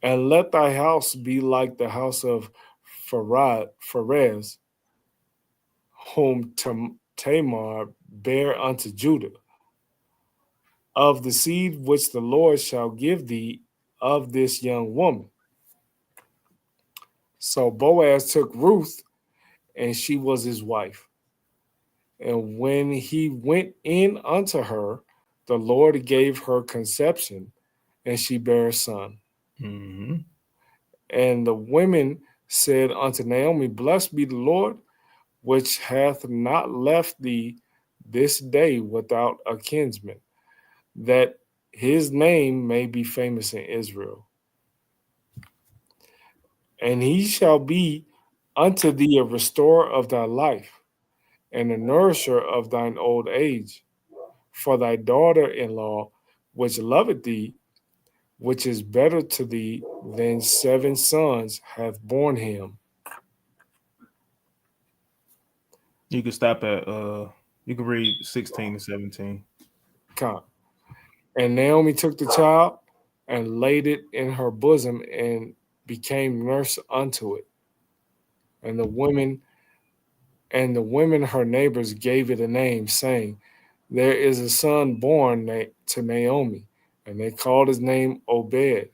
And let thy house be like the house of Pharez, whom Tamar bare unto Judah, of the seed which the Lord shall give thee of this young woman. So Boaz took Ruth, and she was his wife. And when he went in unto her, the Lord gave her conception, and she bare a son. Mm-hmm. And the women said unto Naomi, blessed be the Lord, which hath not left thee this day without a kinsman, that his name may be famous in Israel. And he shall be unto thee a restorer of thy life, and a nourisher of thine old age. For thy daughter in law, which loveth thee, which is better to thee than 7 sons, hath borne him. You can stop at you can read 16 and 17. Come. And Naomi took the child and laid it in her bosom and became nurse unto it. And the women her neighbors gave it a name, saying, there is a son born to Naomi, and they called his name Obed.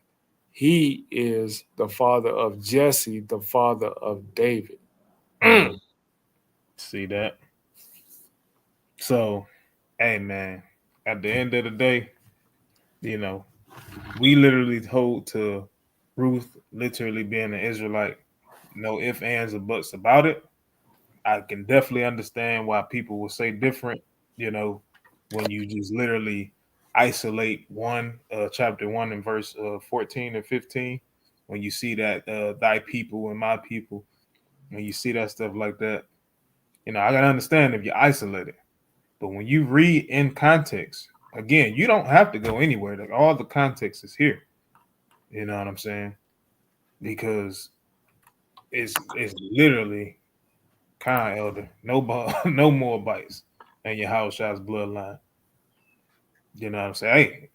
He is the father of Jesse, the father of David. See that? So, hey man, at the end of the day, you know, we literally hold to Ruth literally being an Israelite. No ifs, ands, or buts about it. I can definitely understand why people will say different, you know, when you just literally isolate chapter 1 and verse 14 and 15, when you see that thy people and my people, when you see that stuff like that, you know, I gotta understand if you isolate it. But when you read in context, again, you don't have to go anywhere. Like all the context is here. You know what I'm saying? Because it's literally kind elder, no no more bites, and your house shot's bloodline. You know what I'm saying?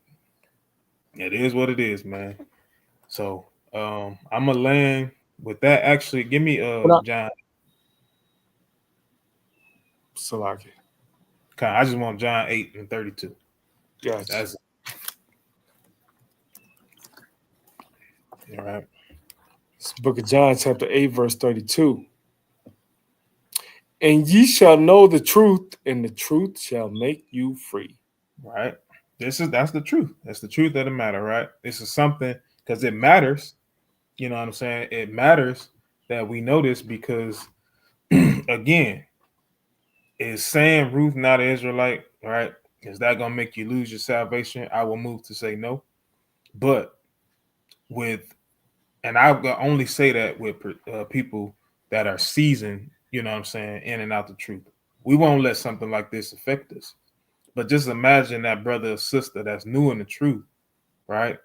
Hey, it is what it is, man. So I'm gonna land with that. Actually, give me John. Salaki. I just want John 8 and 32. Gotcha. That's all right. It's the book of John, chapter 8, verse 32. And ye shall know the truth, and the truth shall make you free. Right. That's the truth. That's the truth of the matter, right? This is something because it matters. You know what I'm saying? It matters that we know this because again, is saying Ruth not an Israelite, right? Is that gonna make you lose your salvation? I will move to say no. But and I will only say that with people that are seasoned, you know what I'm saying, in and out the truth. We won't let something like this affect us. But just imagine that brother or sister that's new in the truth, right?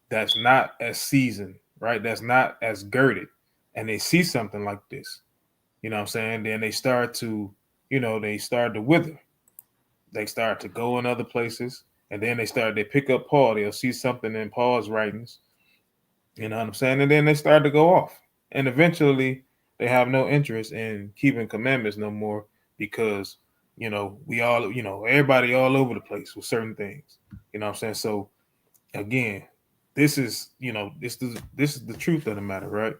That's not as seasoned, right? That's not as girded. And they see something like this, you know what I'm saying? Then they start to, they start to wither. They start to go in other places. And then they pick up Paul. They'll see something in Paul's writings, you know what I'm saying? And then they start to go off. And eventually they have no interest in keeping commandments no more because, we all, everybody all over the place with certain things. You know what I'm saying? So again, this is, this is the truth of the matter, right?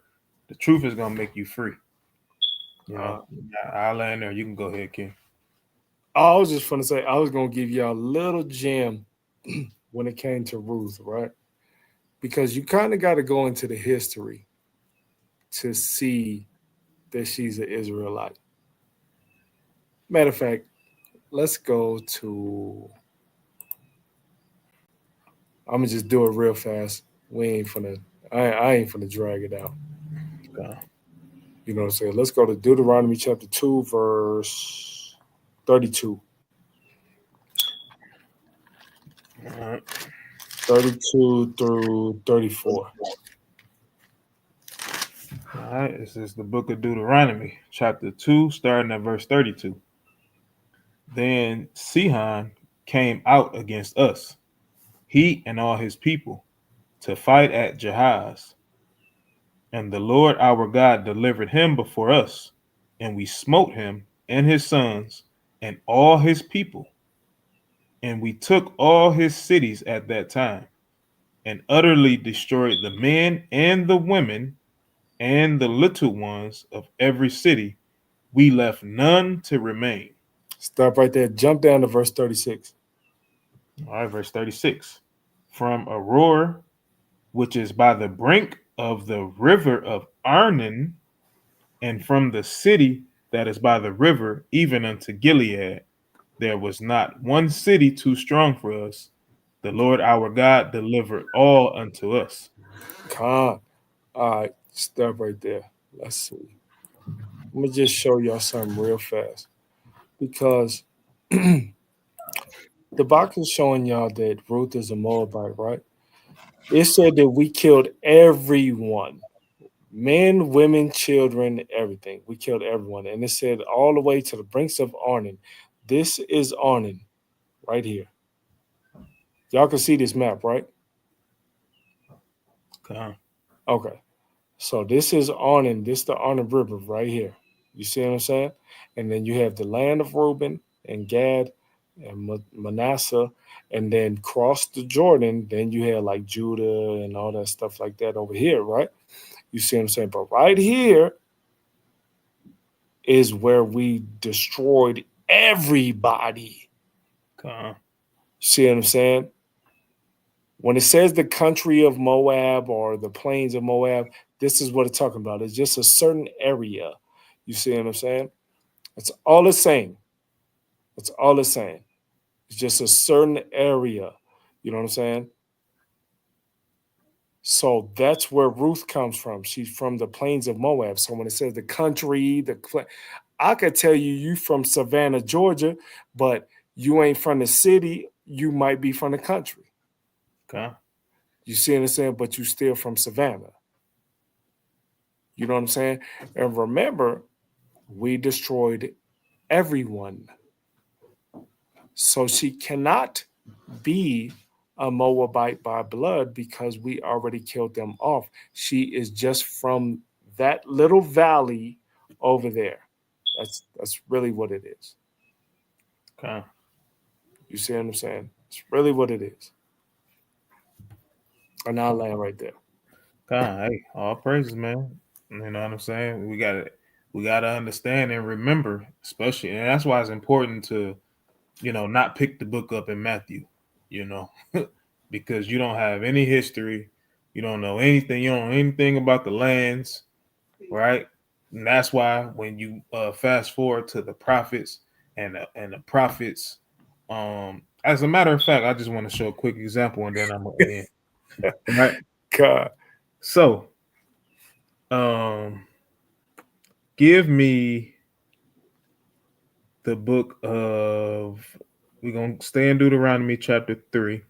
The truth is gonna make you free. I'll land there. You can go ahead, King. I was just gonna say I was gonna give y'all a little gem when it came to Ruth, right? Because you kind of got to go into the history to see that she's an Israelite. Matter of fact, let's go to. I'm gonna just do it real fast. We ain't finna. I ain't finna drag it out. You know what I'm saying? Let's go to Deuteronomy chapter 2, verse 32. 32 through 34. All right, this is the book of Deuteronomy, chapter 2, starting at verse 32. Then Sihon came out against us, he and all his people, to fight at Jahaz. And the Lord our God delivered him before us, and we smote him and his sons and all his people. And we took all his cities at that time, and utterly destroyed the men and the women and the little ones of every city. We left none to remain. Stop right there. Jump down to verse 36. All right, verse 36. From Aurora, which is by the brink of the river of Arnon, and from the city that is by the river, even unto Gilead, there was not one city too strong for us, the Lord our God delivered all unto us. Con. All right, stop right there. Let's see. Let me just show y'all something real fast because the box is showing y'all that Ruth is a Moabite, right? It said that we killed everyone, men, women, children, everything. We killed everyone. And it said all the way to the brinks of Arnon. This is Arnon right here. Y'all can see this map, right? Okay. Okay. So this is Arnon. This is the Arnon River right here. You see what I'm saying? And then you have the land of Reuben and Gad and Manasseh. And then cross the Jordan. Then you have like Judah and all that stuff like that over here, right? You see what I'm saying? But right here is where we destroyed everybody. Okay. You see what I'm saying? When it says the country of Moab or the plains of Moab, this is what it's talking about. It's just a certain area. You see what I'm saying? It's all the same. It's all the same. It's just a certain area. You know what I'm saying? So that's where Ruth comes from. She's from the plains of Moab. So when it says the country, I could tell you from Savannah, Georgia, but you ain't from the city. You might be from the country. Okay. You see what I'm saying? But you still from Savannah. You know what I'm saying? And remember, we destroyed everyone. So she cannot be a Moabite by blood because we already killed them off. She is just from that little valley over there. That's really what it is. Okay. You see what I'm saying? It's really what it is. And I'll land right there. God, hey, all praises, man. You know what I'm saying? We gotta understand and remember, especially, and that's why it's important to, not pick the book up in Matthew, you know, because you don't have any history, you don't know anything, you don't know anything about the lands, right? And that's why when you fast forward to the prophets and the prophets, as a matter of fact, I just want to show a quick example and then I'm gonna end. Right. God. So, um, give me the book of, we're gonna stay in Deuteronomy chapter 3.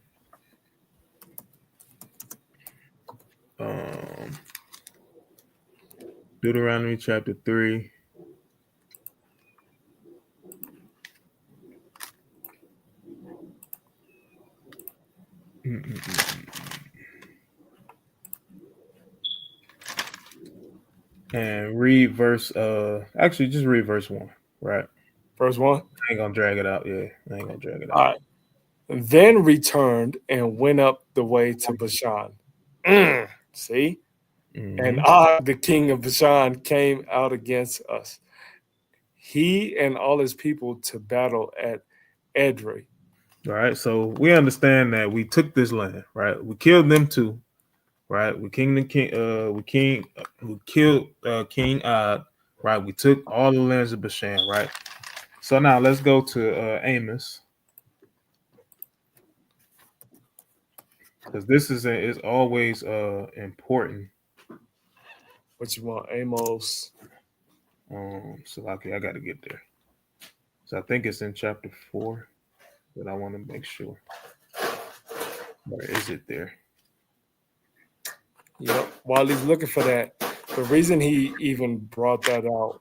Um, Deuteronomy chapter 3. And read verse actually just read verse 1, right? First one. I ain't gonna drag it out. Yeah, I ain't gonna drag it All out. right. Then returned and went up the way to Bashan. See? And Mm-hmm. Og, the king of Bashan, came out against us, he and all his people, to battle at Edrei. All right, so we understand that we took this land, right? We killed them too, right? We killed King Og, right? We took all the lands of Bashan, right? So now let's go to Amos, because this is always important. What you want, Amos? So okay, I got to get there. So I think it's in chapter 4, but I want to make sure. Where is it there? Yep. While he's looking for that, the reason he even brought that out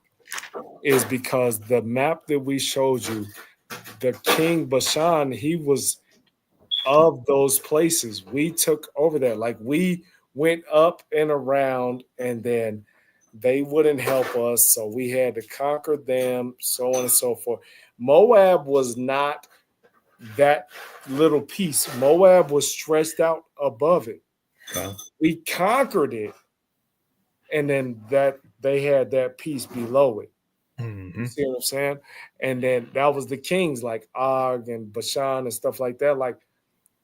is because the map that we showed you, the king Bashan, he was of those places. We took over there. Like we went up and around, and then they wouldn't help us. So we had to conquer them, so on and so forth. Moab was not that little piece. Moab was stretched out above it. We conquered it, and then that they had that piece below it. Mm-hmm. You see what I'm saying? And then that was the kings like Og and Bashan and stuff like that. Like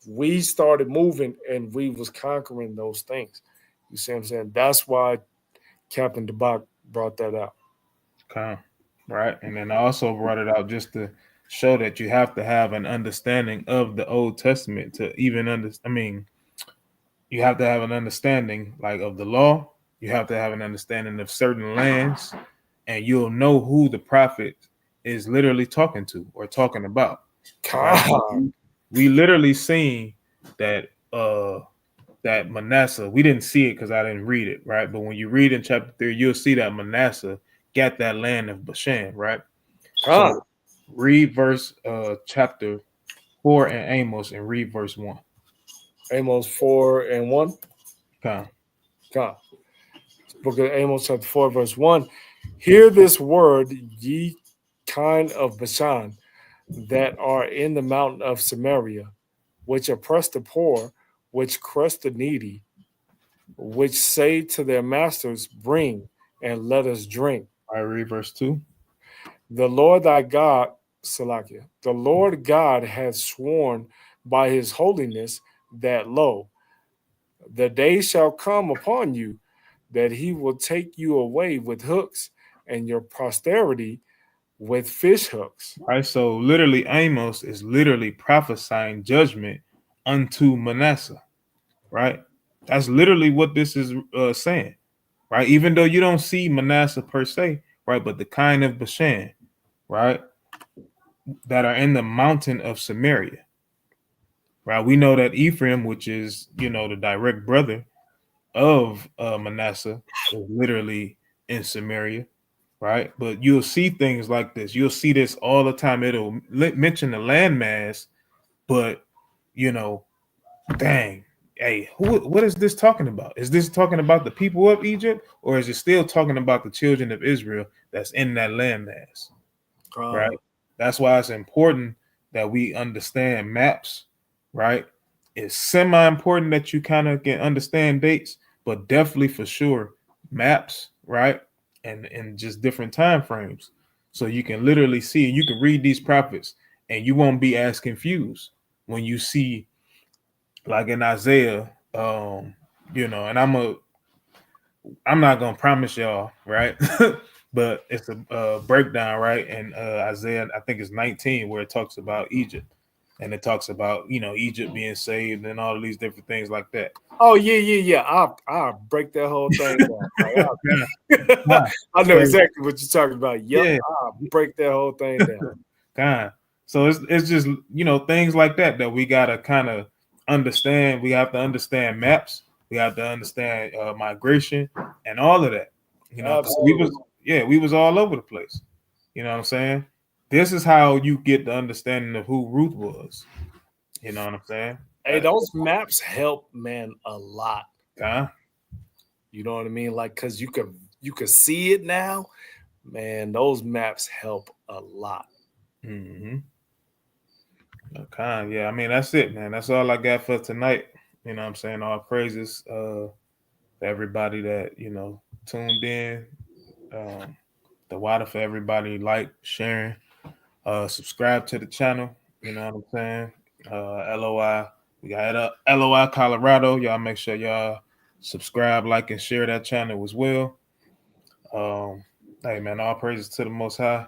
we started moving and we was conquering those things. You see what I'm saying? That's why Captain DeBach brought that out. Okay. Right. And then I also brought it out just to show that you have to have an understanding of the Old Testament to even understand. I mean, you have to have an understanding like of the law. You have to have an understanding of certain lands, and you'll know who the prophet is literally talking to or talking about. Right? We literally seen that that Manasseh. We didn't see it because I didn't read it, right? But when you read in chapter 3, you'll see that Manasseh got that land of Bashan, right? So read verse chapter 4 in Amos and read verse 1. Amos 4 and 1. Come. Book of Amos chapter 4, verse 1. Hear this word, ye kind of Bashan, that are in the mountain of Samaria, which oppress the poor, which crush the needy, which say to their masters, bring and let us drink. I read verse 2. The Lord thy God, Salakia, the Lord God hath sworn by his holiness that, lo, the day shall come upon you that he will take you away with hooks and your posterity with fish hooks. Right. So literally Amos is literally prophesying judgment unto Manasseh. Right. That's literally what this is saying. Right. Even though you don't see Manasseh per se, right, but the kind of Bashan, right, that are in the mountain of Samaria. Right. We know that Ephraim, which is, you know, the direct brother of Manasseh, is literally in Samaria. Right. But you'll see things like this. You'll see this all the time. It'll mention the landmass, but, you know, dang, hey, what is this talking about? Is this talking about the people of Egypt, or is it still talking about the children of Israel that's in that landmass? Right. That's why it's important that we understand maps. Right. It's semi-important that you kind of can understand dates, but definitely for sure maps. Right. And just different time frames, so you can literally see, you can read these prophets and you won't be as confused when you see, like in Isaiah, you know, and I'm not gonna promise y'all, right? But it's a breakdown, right? And Isaiah, I think it's 19, where it talks about Egypt, and it talks about, you know, Egypt being saved and all of these different things like that. Oh yeah. I'll break that whole thing down. I know exactly what you're talking about. Yep, I'll break that whole thing down. So it's just, you know, things like that we gotta kind of understand. We have to understand maps. We have to understand migration and all of that. You know, we was all over the place. You know what I'm saying? This is how you get the understanding of who Ruth was. You know what I'm saying? Hey, those maps help, man, a lot. You know what I mean? Like, cause you could see it now, man. Those maps help a lot. Mm-hmm. Okay, yeah. I mean, that's it, man. That's all I got for tonight. You know what I'm saying? All praises for everybody that, you know, tuned in. The water for everybody, like, sharing, subscribe to the channel. You know what I'm saying? LOI. We got LOI Colorado. Y'all make sure y'all subscribe, like, and share that channel as well. Hey man, all praises to the Most High.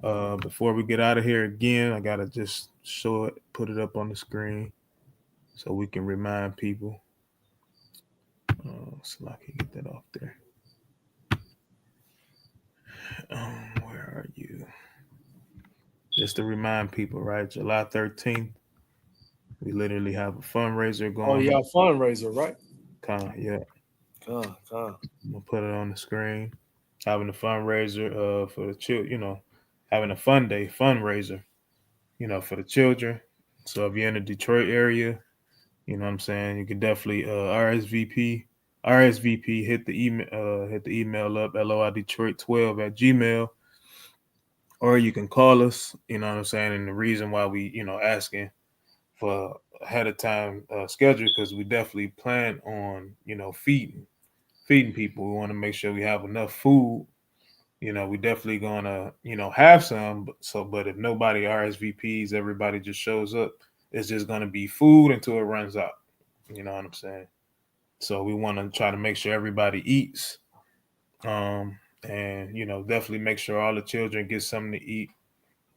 Before we get out of here again, I gotta just show it, put it up on the screen so we can remind people. So I can get that off there. Where are you? Just to remind people, right? July 13th, we literally have a fundraiser going. Oh yeah, fundraiser, right? Yeah. I'm gonna put it on the screen. Having a fundraiser for the children, you know, having a fun day fundraiser, you know, for the children. So if you're in the Detroit area, you know what I'm saying, you can definitely RSVP, hit the email up, loidetroit12@gmail, or you can call us, you know what I'm saying. And the reason why we, you know, asking for ahead of time schedule, because we definitely plan on, you know, feeding people. We want to make sure we have enough food. You know, we definitely gonna, you know, have some. But if nobody RSVPs, everybody just shows up, it's just gonna be food until it runs out. You know what I'm saying? So we want to try to make sure everybody eats, and, you know, definitely make sure all the children get something to eat.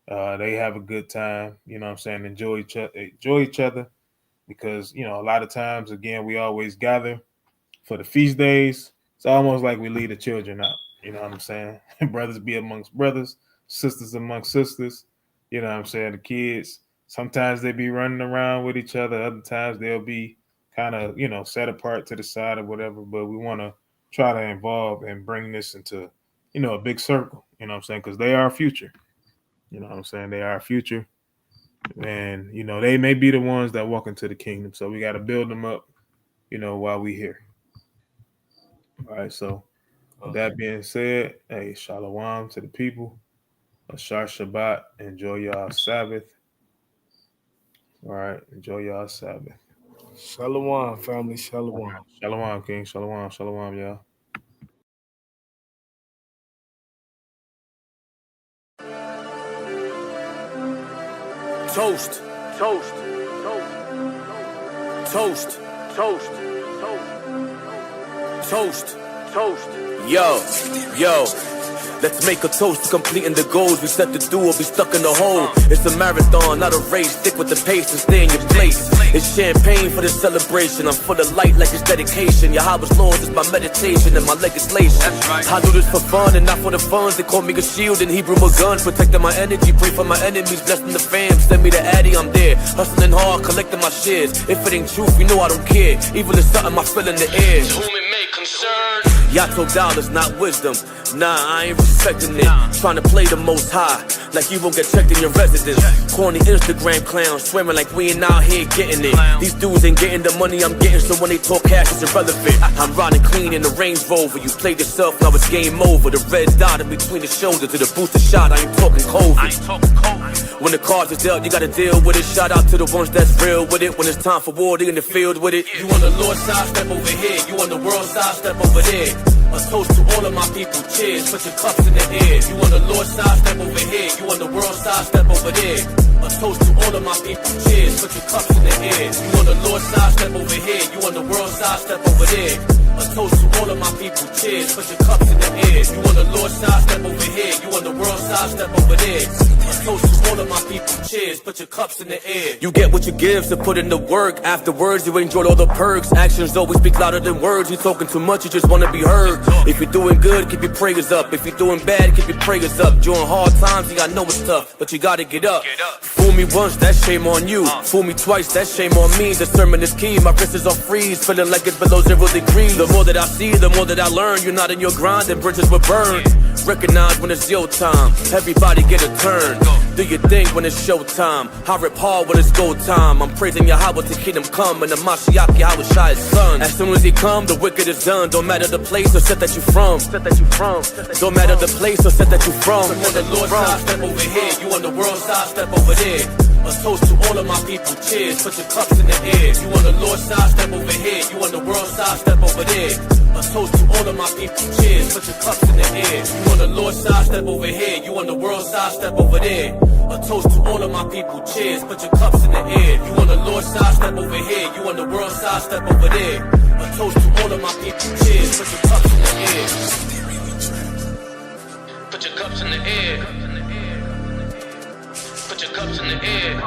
They have a good time. You know what I'm saying? Enjoy each other because, you know, a lot of times, again, we always gather for the feast days. It's almost like we leave the children out. You know what I'm saying? Brothers be amongst brothers, sisters amongst sisters. You know what I'm saying? The kids, sometimes they be running around with each other. Other times they'll be kind of, you know, set apart to the side or whatever. But we want to try to involve and bring this into, you know, a big circle. You know what I'm saying? Because they are our future. You know what I'm saying? They are our future. And, you know, they may be the ones that walk into the kingdom. So we got to build them up, you know, while we here. All right. So with that being said, hey, shalom to the people. Ashar Shabbat. Enjoy y'all Sabbath. All right. Enjoy y'all Sabbath. Shalom, family. Shalom. Shalom, King. Shalom. Shalom, y'all. Toast, toast, toast, toast, toast, toast, toast. Yo. Let's make a toast to completing the goals we set to do or be stuck in the hole. It's a marathon, not a race. Stick with the pace and stay in your place. It's champagne for the celebration. I'm full of light like it's dedication. Yahweh's laws is my meditation and my legislation. I do this for fun and not for the funds. They call me a shield in Hebrew, a gun. Protecting my energy, pray for my enemies, blessing the fam. Send me the addy, I'm there. Hustling hard, collecting my shares. If it ain't truth, you know I don't care. Evil is something I feel in the air. To whom it may concern. Yato dollars, not wisdom. Nah, I ain't respecting it. Trying to play the most high, like you won't get checked in your residence. Corny Instagram clowns, swearing like we ain't out here getting it. These dudes ain't getting the money I'm getting, so when they talk cash, it's irrelevant. I'm riding clean in the Range Rover. You played yourself, now it's game over. The red dot in between the shoulder to the booster shot. I ain't talking COVID. When the cards is dealt, you gotta deal with it. Shout out to the ones that's real with it. When it's time for war, they in the field with it. You on the Lord's side, step over here. You on the world's side, step over there. A toast to all of my people, cheers, put your cups in the air. You on the Lord's side, step over here. You on the world's side, step over there. A toast to all of my people, cheers, put your cups in the air. You on the Lord's side, step over here. You on the world's side, step over there. A toast to all of my people, cheers, put your cups in the air. You on the Lord's side, step over here. You on the world's side, step over there. A toast to all of my people, cheers, put your cups in the air. You get what you give, so put in the work. Afterwards, you enjoyed all the perks. Actions always speak louder than words. You talking too much, you just wanna be heard. If you're doing good, keep your prayers up. If you're doing bad, keep your prayers up. During hard times, yeah, I know it's tough, but you gotta get up. Fool me once, that's shame on you. Fool me twice, that's shame on me. The sermon is key, my wrist is on freeze, feeling like it's below 0 degrees. The more that I see, the more that I learn. You're not in your grind, and bridges will burn. Recognize when it's your time, everybody get a turn. Do your thing when it's showtime. I rip hard when it's go time. I'm praising Yahweh to kingdom come, and the Mashiach Yahweh Shai is son. As soon as he come, the wicked is done. Don't matter the place or set that you from. Don't matter the place or set that you from. You on the Lord's side, step over here. You on the world's side, step over there. A toast to all of my people, cheers, put your cups in the air. You on the Lord's side, step over here. You on the world's side, step over there. A toast to all of my people, cheers, put your cups in the air. You on the Lord's side, step over here. You on the world's side, step over there. A toast to all of my people, cheers, put your cups in the air. You on the Lord's side, step over here. You on the world's side, step over there. A toast to all of my people, cheers, put your cups in the air. Put your cups in the air. Put your cups in the air.